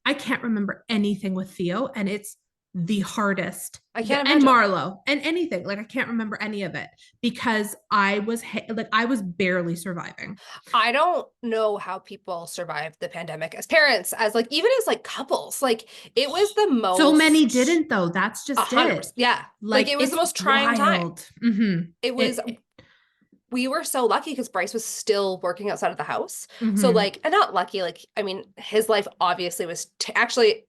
I can't remember anything with Theo, and it's the hardest. I can't imagine. And Marlo and anything. Like I can't remember any of it because I was barely surviving. I don't know how people survived the pandemic as parents, as like even as like couples. Like it was the most. So many didn't though. That's just 100%. It. Yeah. Like it was the most trying time. It was. We were so lucky because Bryce was still working outside of the house. So like, and not lucky. Like I mean, his life obviously was actually.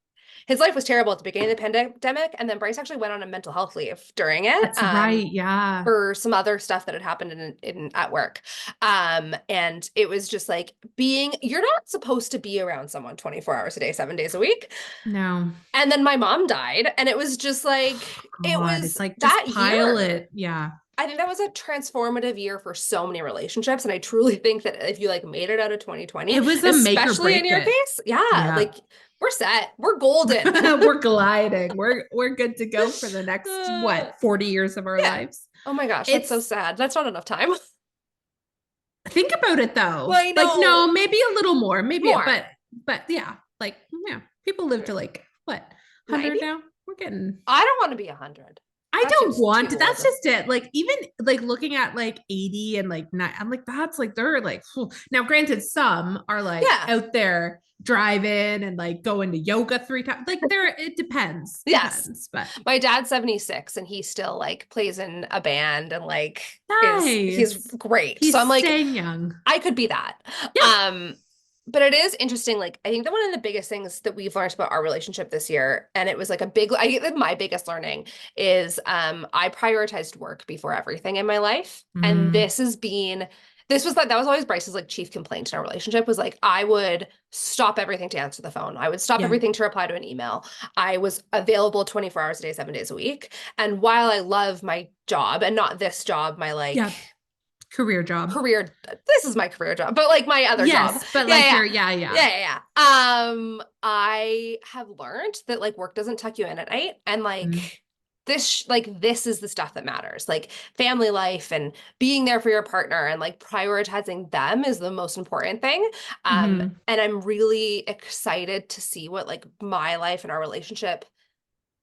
His life was terrible at the beginning of the pandemic, and then Bryce actually went on a mental health leave during it. That's right, yeah. For some other stuff that had happened at work. And it was just like you're not supposed to be around someone 24 hours a day, 7 days a week. No. And then my mom died, and it was just like, it's like that year. Yeah. I think that was a transformative year for so many relationships. And I truly think that if you like made it out of 2020, it was a make or break, especially in your case. Yeah. Like we're set. We're golden. We're gliding. We're good to go for the next 40 years of our lives. Oh my gosh, that's so sad. That's not enough time. Think about it though. Well, I know. Like no, maybe a little more. Maybe more. But yeah, like people live to like what 100 now. We're getting. I don't want to be 100. I don't want to. That's just it. Like even like looking at like 80 and like I'm like that's like they're like now. Granted, some are like out there driving and like going to yoga 3 times. Like it depends. Yes, but my dad's 76 and he still like plays in a band and like he's great. He's so I'm like staying young. I could be that. Yeah. But it is interesting. Like, I think that one of the biggest things that we've learned about our relationship this year, and it was like my biggest learning is, I prioritized work before everything in my life. And that was always Bryce's like chief complaint in our relationship was like, I would stop everything to answer the phone. I would stop everything to reply to an email. I was available 24 hours a day, 7 days a week. And while I love my job and not this job, my like career job. This is my career job, but like my other job. Yes, but like Yeah. I have learned that like work doesn't tuck you in at night, and like this is the stuff that matters. Like family life and being there for your partner and like prioritizing them is the most important thing. And I'm really excited to see what like my life and our relationship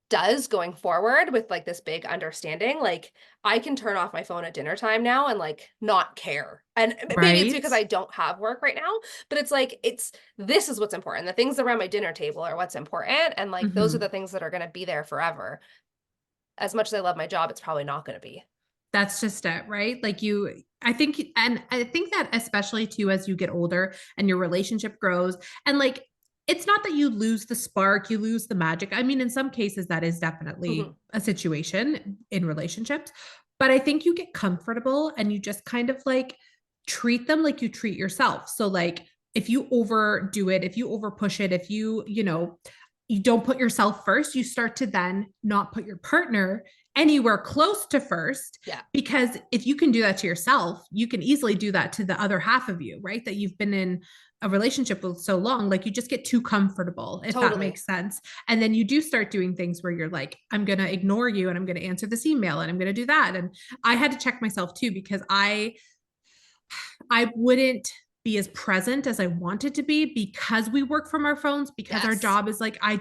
does going forward with like this big understanding. Like I can turn off my phone at dinner time now and like not care. And maybe it's because I don't have work right now, but it's like this is what's important. The things around my dinner table are what's important, and like those are the things that are going to be there forever. As much as I love my job, it's probably not going to be. That's just it, right? Like I think that especially too, as you get older and your relationship grows, and like, it's not that you lose the spark, you lose the magic. I mean, in some cases that is definitely a situation in relationships, but I think you get comfortable and you just kind of like treat them like you treat yourself. So like, if you overdo it, if you overpush it, if you don't put yourself first, you start to then not put your partner anywhere close to first. Yeah. Because if you can do that to yourself, you can easily do that to the other half of you, right? That you've been in a relationship with so long, like you just get too comfortable, if that makes sense. And then you do start doing things where you're like, I'm going to ignore you and I'm going to answer this email and I'm going to do that. And I had to check myself too, because I wouldn't be as present as I wanted to be because we work from our phones, because our job is like, I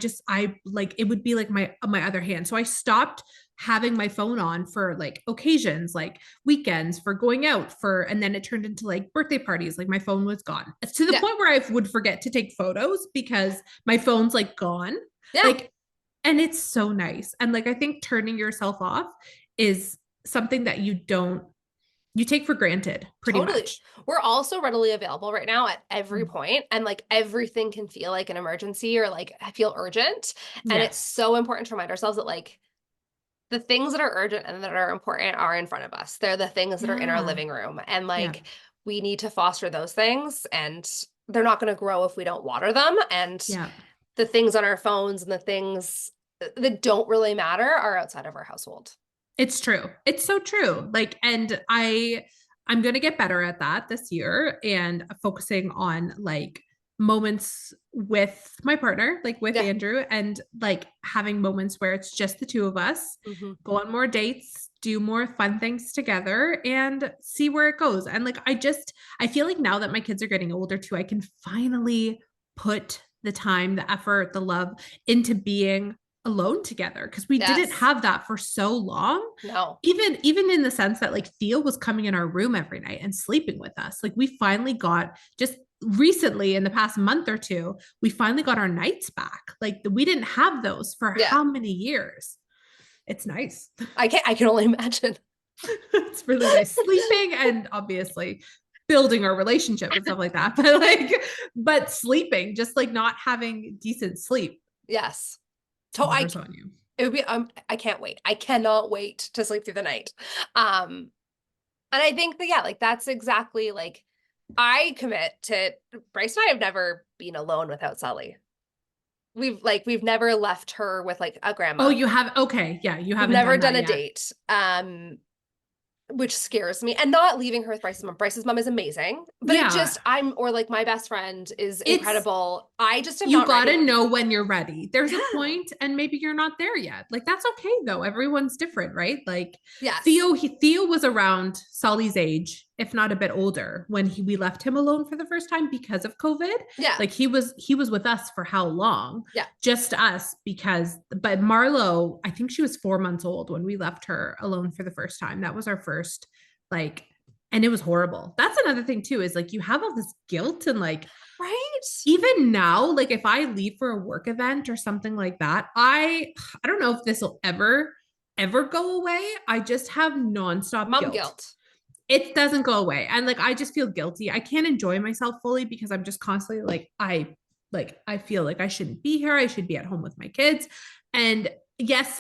like, it would be like my other hand. So I stopped having my phone on for like occasions, like weekends, for going out and then it turned into like birthday parties. Like my phone was gone. It's to the point where I would forget to take photos because my phone's like gone. Yeah. Like, and it's so nice. And like, I think turning yourself off is something that you take for granted pretty much. We're also readily available right now at every point, and like everything can feel like an emergency or like I feel urgent. And it's so important to remind ourselves that like the things that are urgent and that are important are in front of us. They're the things that are in our living room. And like we need to foster those things, and they're not going to grow if we don't water them. And the things on our phones and the things that don't really matter are outside of our household. It's true. It's so true. Like, and I'm going to get better at that this year, and focusing on like moments with my partner, like with Andrew, and like having moments where it's just the two of us, go on more dates, do more fun things together, and see where it goes. And like, I feel like now that my kids are getting older too, I can finally put the time, the effort, the love into being alone together, because we didn't have that for so long. No. Even in the sense that like Theo was coming in our room every night and sleeping with us. Like we finally got, just recently in the past month or two, we finally got our nights back. Like we didn't have those for how many years? It's nice. I can only imagine. It's really nice sleeping, and obviously building our relationship and stuff like that. But sleeping, just like not having decent sleep. Yes. It would be I can't wait. I cannot wait to sleep through the night. And I think that like that's exactly like I commit to. Bryce and I have never been alone without Sully. We've never left her with like a grandma. Oh, you have? Okay. Yeah. You haven't never done a date. Which scares me, and not leaving her with Bryce's mom. Bryce's mom is amazing, but or like my best friend is incredible. I just you gotta know when you're ready. There's a point, and maybe you're not there yet. Like that's okay though. Everyone's different, right? Like Theo was around Sully's age, if not a bit older, when we left him alone for the first time because of COVID. Yeah, like he was with us for how long? Yeah, just us, but Marlo, I think she was 4 months old when we left her alone for the first time. That was our first and it was horrible. That's another thing too, is like you have all this guilt, and like even now, like if I leave for a work event or something like that, I don't know if this will ever go away. I just have nonstop mom guilt. It doesn't go away, and like I just feel guilty. I can't enjoy myself fully because I'm just constantly like I feel like I shouldn't be here. I should be at home with my kids. And yes,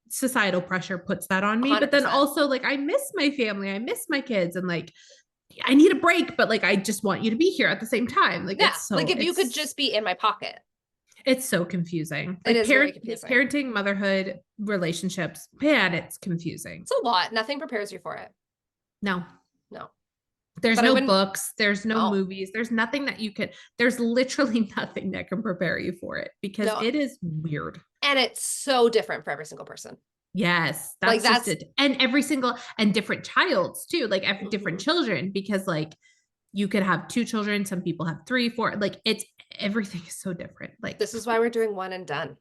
societal pressure puts that on me, 100%. But then also like I miss my family, I miss my kids, and like I need a break, but like I just want you to be here at the same time. Like like if you could just be in my pocket. It's so confusing. It is very confusing. Parenting, motherhood, relationships, man, it's confusing. It's a lot. Nothing prepares you for it. No. There's But I no wouldn't. books, there's no No, movies, there's nothing that you could, there's literally nothing that can prepare you for it because no. it is weird. And it's so different for every single person. Yes, Like that's just that's it. And every single, and different childs too, like every different mhm. children, because like you could have two children, some people have three, four, like it's everything is so different. Like, This is why we're doing one and done.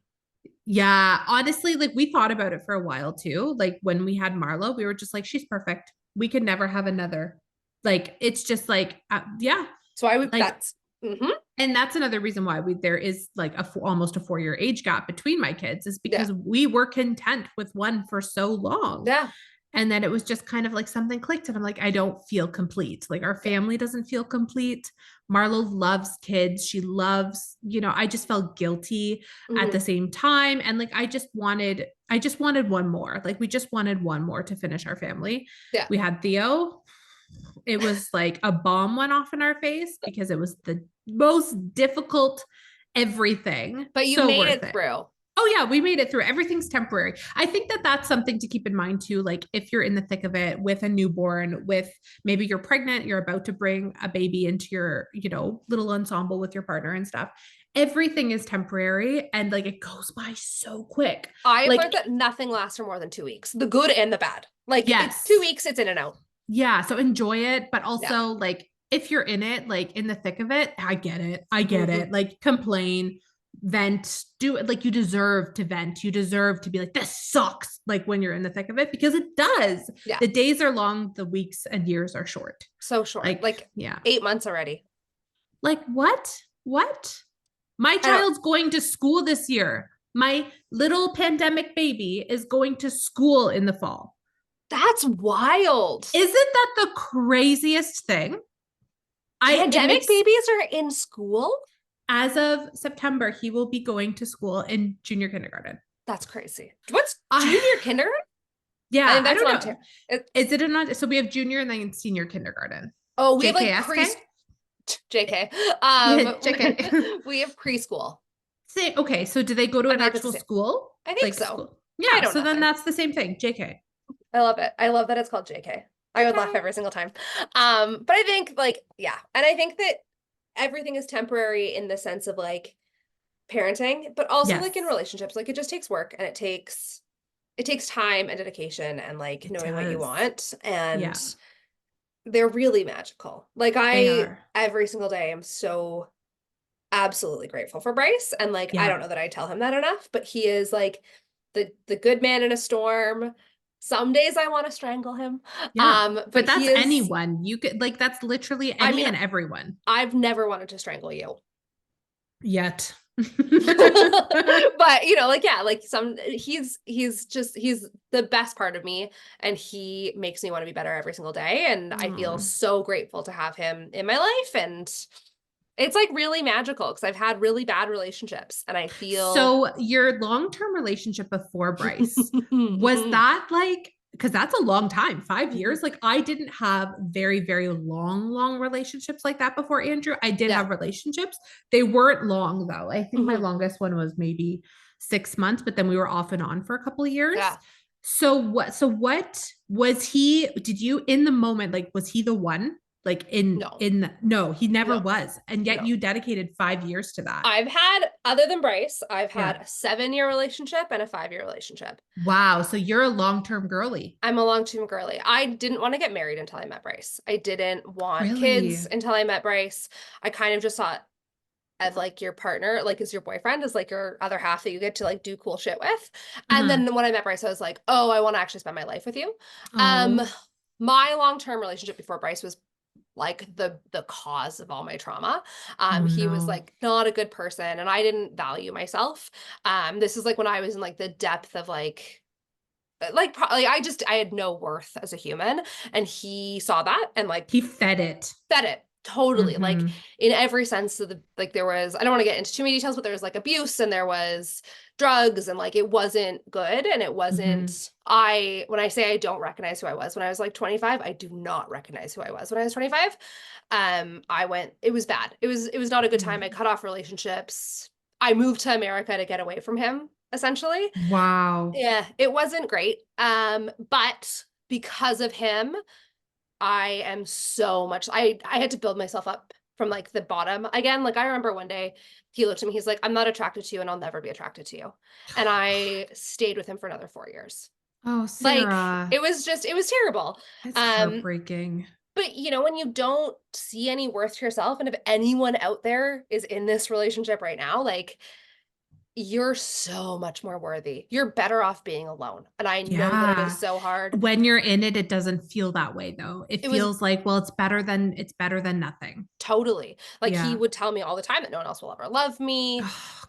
yeah, honestly, like we thought about it for a while too. Like when we had Marlo, we were just like, she's perfect. We could never have another. Like, it's just like, yeah, So I would like, that's hmm and that's another reason why there is like almost a 4 year age gap between my kids is yeah. because we were content with one for so long. Yeah. And then it was just kind of like something clicked. And I'm like, I don't feel complete. Like our Yeah. family doesn't feel complete. Marlo loves kids. She loves, I just felt guilty at the hmm same time. And like, I just wanted one more. Like we just wanted one more to finish our family. Yeah. We had Theo. It was like a bomb went off in our face because it was the most difficult everything. But you So made worth it it. through. Oh yeah, we made it through. Everything's temporary. I think that that's something to keep in mind too. Like if you're in the thick of it with a newborn, with maybe you're pregnant, you're about to bring a baby into your, little ensemble with your partner and stuff. Everything is temporary and like it goes by so quick. I've learned Like that nothing lasts for more than 2 weeks, the good and the bad. Like it's yes. 2 weeks, it's in and out. Yeah, so enjoy it, but Yeah. also like if you're in it, like in the thick of it, I get it. I get hmm it. Like complain, vent, do it like you deserve to vent. You deserve to be like, this sucks, like when you're in the thick of it, because it does. Yeah. The days are long, the weeks and years are short. So short. Like, Like yeah. 8 months already. Like what? What? My I don't child's going to school this year. My little pandemic baby is going to school in the fall. that's wild. Isn't that the craziest thing? It Pandemic makes babies are in school? as of September, he will be going to school in junior kindergarten. That's crazy. What's Uh, junior kindergarten? I yeah, think I that's don't in know. Ontario. It, Is it not? So we have junior and then senior kindergarten. oh, we have like JKSK? JK. JK. We have preschool. Say, okay, so do they go to I an feel like it's actual the same. school? I think Like so. school? I Yeah, know so then nothing. that's the same thing. JK. I love it. I love that it's called JK. I would laugh Okay. every single time. But I think like, yeah. And I think that everything is temporary in the sense of like parenting, but also Yes, like in relationships. Like it just takes work and it takes time and dedication and like it knowing what you does. want. And Yeah, they're really magical. Like they I are. every single day am so absolutely grateful for Bryce. And like I Yeah. don't know that I tell him that enough, but he is like the good man in a storm. Some days I want to strangle him. Yeah. But But he that's is, anyone. You could like that's literally I any mean, and everyone. I've never wanted to strangle you. Yet. But like yeah, like he's the best part of me and he makes me want to be better every single day and I feel Aw. so grateful to have him in my life and it's like really magical because I've had really bad relationships and I feel So your long-term relationship before Bryce, was that like, because that's a long time, 5 years. Like I didn't have very, very long relationships like that before Andrew. I did Yeah. have relationships. They weren't long though. I think my Mhm. longest one was maybe 6 months, but then we were off and on for a couple of years. Yeah. So what was he, did you in the moment, like was he the one? Like No. no, he never No. was. And yet No. you dedicated 5 years to that. I've had, other than Bryce, I've had Yeah. a 7-year relationship and a 5-year relationship. Wow. So you're a long-term girly. I'm a long-term girly. I didn't want to get married until I met Bryce. I didn't want kids Really? until I met Bryce. I kind of just thought of like your partner, like as your boyfriend, as like your other half that you get to like do cool shit with. And Uh-huh. then when I met Bryce, I was like, oh, I want to actually spend my life with you. Um, Oh. my long-term relationship before Bryce was like the cause of all my trauma. Oh He was no. like not a good person and I didn't value myself. This is like when I was in like the depth of probably I had no worth as a human and he saw that and like He fed it. fed it totally like Mm-hmm. in every sense of the like there was I don't want to get into too many details but there was like abuse and there was drugs and like it wasn't good and it Mm-hmm. wasn't I when I say I don't recognize who I was when I was like 25 I do not recognize who I was when I was 25 I went it was bad it was not a good time I cut off relationships I moved to America to get away from him essentially Wow. yeah, it wasn't great. But because of him, I am so much, I had to build myself up from like the bottom again. Like I remember one day he looked at me, he's like, I'm not attracted to you and I'll never be attracted to you. And I stayed with him for another 4 years. Oh, Like Sarah. it was just, it was terrible. It's Um, heartbreaking. but you know, when you don't see any worth to yourself, and if anyone out there is in this relationship right now, like you're so much more worthy. You're better off being alone. And I know that it is Yeah. so hard. When you're in it, it doesn't feel that way though. It It was feels like, well, it's better than nothing. totally like he Yeah. would tell me all the time that no one else will ever love me.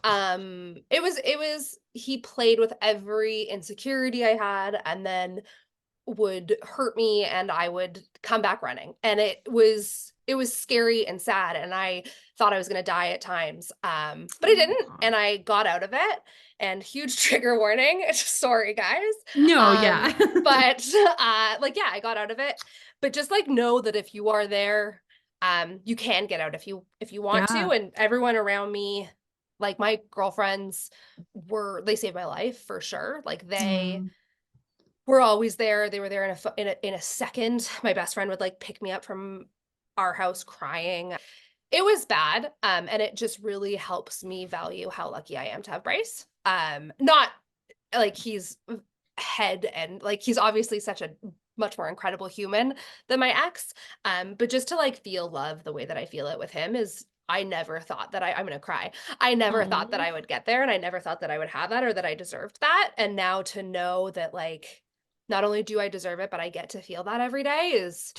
Oh, It was he played with every insecurity I had and then would hurt me and I would come back running. And it was scary and sad and I thought I was going to die at times. But I didn't God. and I got out of it. And huge trigger warning. Sorry guys. No, yeah. But like yeah, I got out of it. But just like know that if you are there, you can get out if you want to. Yeah. And everyone around me, like my girlfriends they saved my life for sure. Like they Mm. were always there. They were there in a second. My best friend would like pick me up from our house crying. It was bad. And it just really helps me value how lucky I am to have Bryce. Not like he's head and like he's obviously such a much more incredible human than my ex. But just to like feel love the way that I feel it with him is I never thought that I'm gonna cry. I never thought that Oh. I would get there and I never thought that I would have that or that I deserved that. And now to know that like not only do I deserve it, but I get to feel that every day is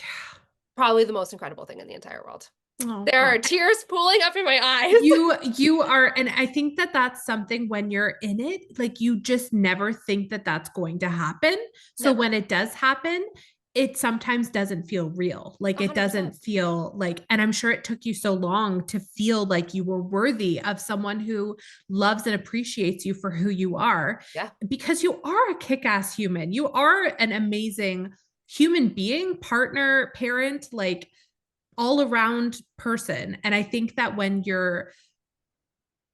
probably the most incredible thing in the entire world. Oh, There are God. tears pooling up in my eyes. You are, and I think that that's something when you're in it, like you just never think that that's going to happen. So Never. when it does happen, it sometimes doesn't feel real. Like it 100%. doesn't feel like, and I'm sure it took you so long to feel like you were worthy of someone who loves and appreciates you for who you are. Yeah. Because you are a kick-ass human. You are an amazing human being, partner, parent, like all around person. And I think that when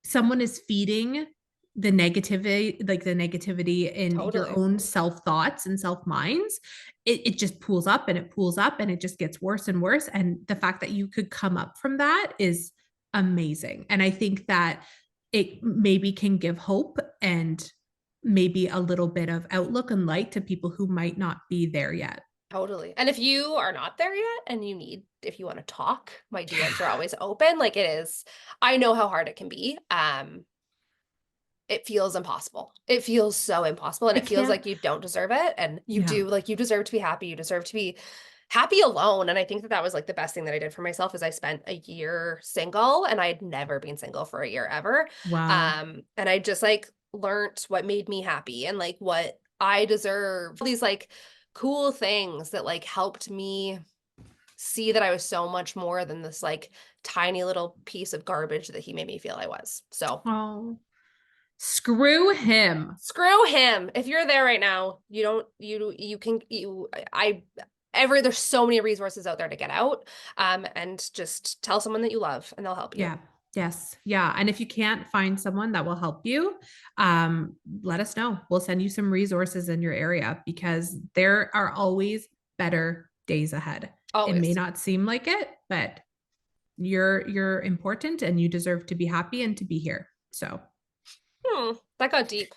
someone is feeding the negativity, like the negativity in your Totally. own self thoughts and self minds, it just pools up and it pools up and it just gets worse and worse. And the fact that you could come up from that is amazing. And I think that it maybe can give hope and maybe a little bit of outlook and light to people who might not be there yet. Totally. And if you are not there yet and if you want to talk, my DMs are always open. Like it is, I know how hard it can be. It feels impossible. It feels so impossible. And I it feels can't. like you don't deserve it. And you Yeah. do, like you deserve to be happy. You deserve to be happy alone. And I think that that was like the best thing that I did for myself is I spent a year single and I had never been single for a year ever. Wow. And I just like learned what made me happy and like what I deserve. These like cool things that like helped me see that I was so much more than this like tiny little piece of garbage that he made me feel I was. So Oh, screw him. screw him. If you're there right now, you don't you can you I every there's so many resources out there to get out. And just tell someone that you love and they'll help you. Yeah. Yes. Yeah. And if you can't find someone that will help you, let us know. We'll send you some resources in your area because there are always better days ahead. It may Always. not seem like it, but you're important and you deserve to be happy and to be here. So, That got deep.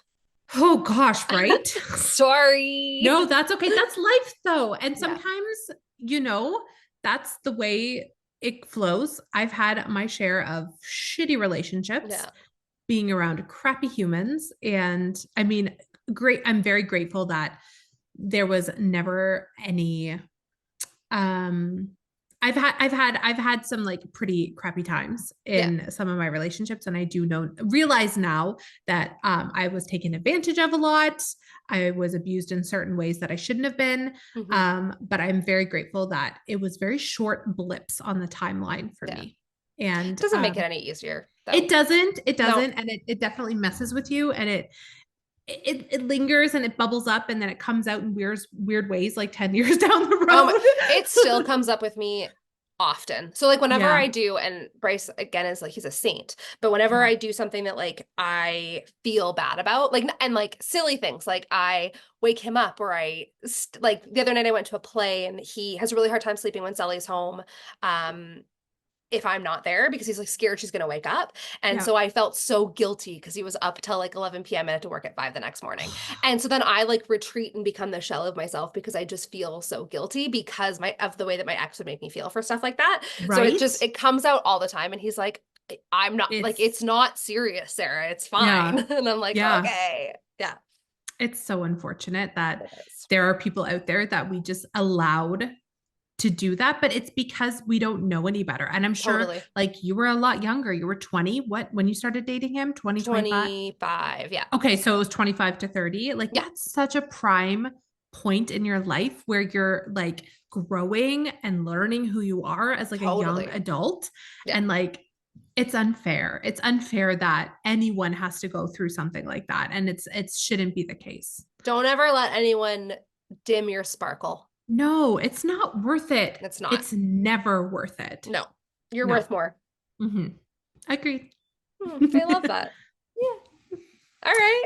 oh gosh, right? Sorry. No, that's okay. That's life though. And Yeah. sometimes, that's the way it flows. I've had my share of shitty relationships, Yeah. being around crappy humans. And I mean, great. I'm very grateful that there was never any I've had some like pretty crappy times in some of my relationships, and I do realize now that I was taken advantage of a lot. I was abused in certain ways that I shouldn't have been. But I'm very grateful that it was very short blips on the timeline for me. And it doesn't make it any easier. Though. It doesn't. And it definitely messes with you, and it lingers and it bubbles up and then it comes out in weird ways like 10 years down the road. It still comes up with me often. So like whenever I do, and Bryce again is like, he's a saint, but whenever I do something that like I feel bad about, like, and like silly things, like I wake him up, or like the other night I went to a play and he has a really hard time sleeping when Sully's home. If I'm not there, because he's like scared she's going to wake up. And so I felt so guilty because he was up till like 11 p.m. and had to work at 5 the next morning. And so then I like retreat and become the shell of myself because I just feel so guilty because of the way that my ex would make me feel for stuff like that. Right? So it comes out all the time. And he's like, I'm not like, it's not serious, Sarah. It's fine. And I'm like, okay. Yeah. It's so unfortunate that there are people out there that we just allowed to do that, but it's because we don't know any better. And I'm sure like you were a lot younger. You were 20. When you started dating him? 25. Yeah. Okay. So it was 25 to 30. Like that's such a prime point in your life where you're like growing and learning who you are as like a young adult. And like, it's unfair. It's unfair that anyone has to go through something like that. And it shouldn't be the case. Don't ever let anyone dim your sparkle. No, it's not worth it. It's not. It's never worth it. No, you're worth more. Mm-hmm. Agreed. I love that. Yeah. All right.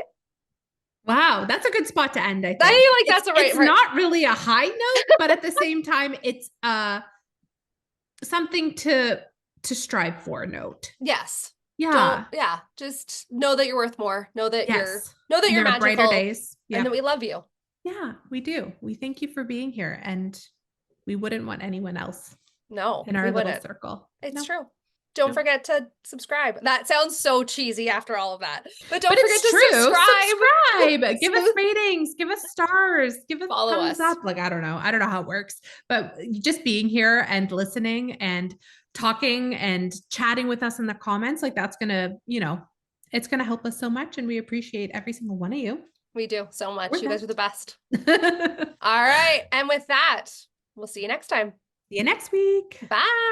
Wow, that's a good spot to end. I think. That's a right. It's not really a high note, but at the same time, it's something to strive for. Note. Yes. Yeah. Just know that you're worth more. Know that you're magical. Brighter days. And that we love you. Yeah, we do. We thank you for being here, and we wouldn't want anyone else. In our little circle. It's true. Don't forget to subscribe. That sounds so cheesy after all of that, but don't forget to subscribe. Give us ratings. Give us stars. Give us thumbs up. Like I don't know how it works, but just being here and listening and talking and chatting with us in the comments, like that's gonna, it's gonna help us so much, and we appreciate every single one of you. We do so much. You guys are the best. All right. And with that, we'll see you next time. See you next week. Bye.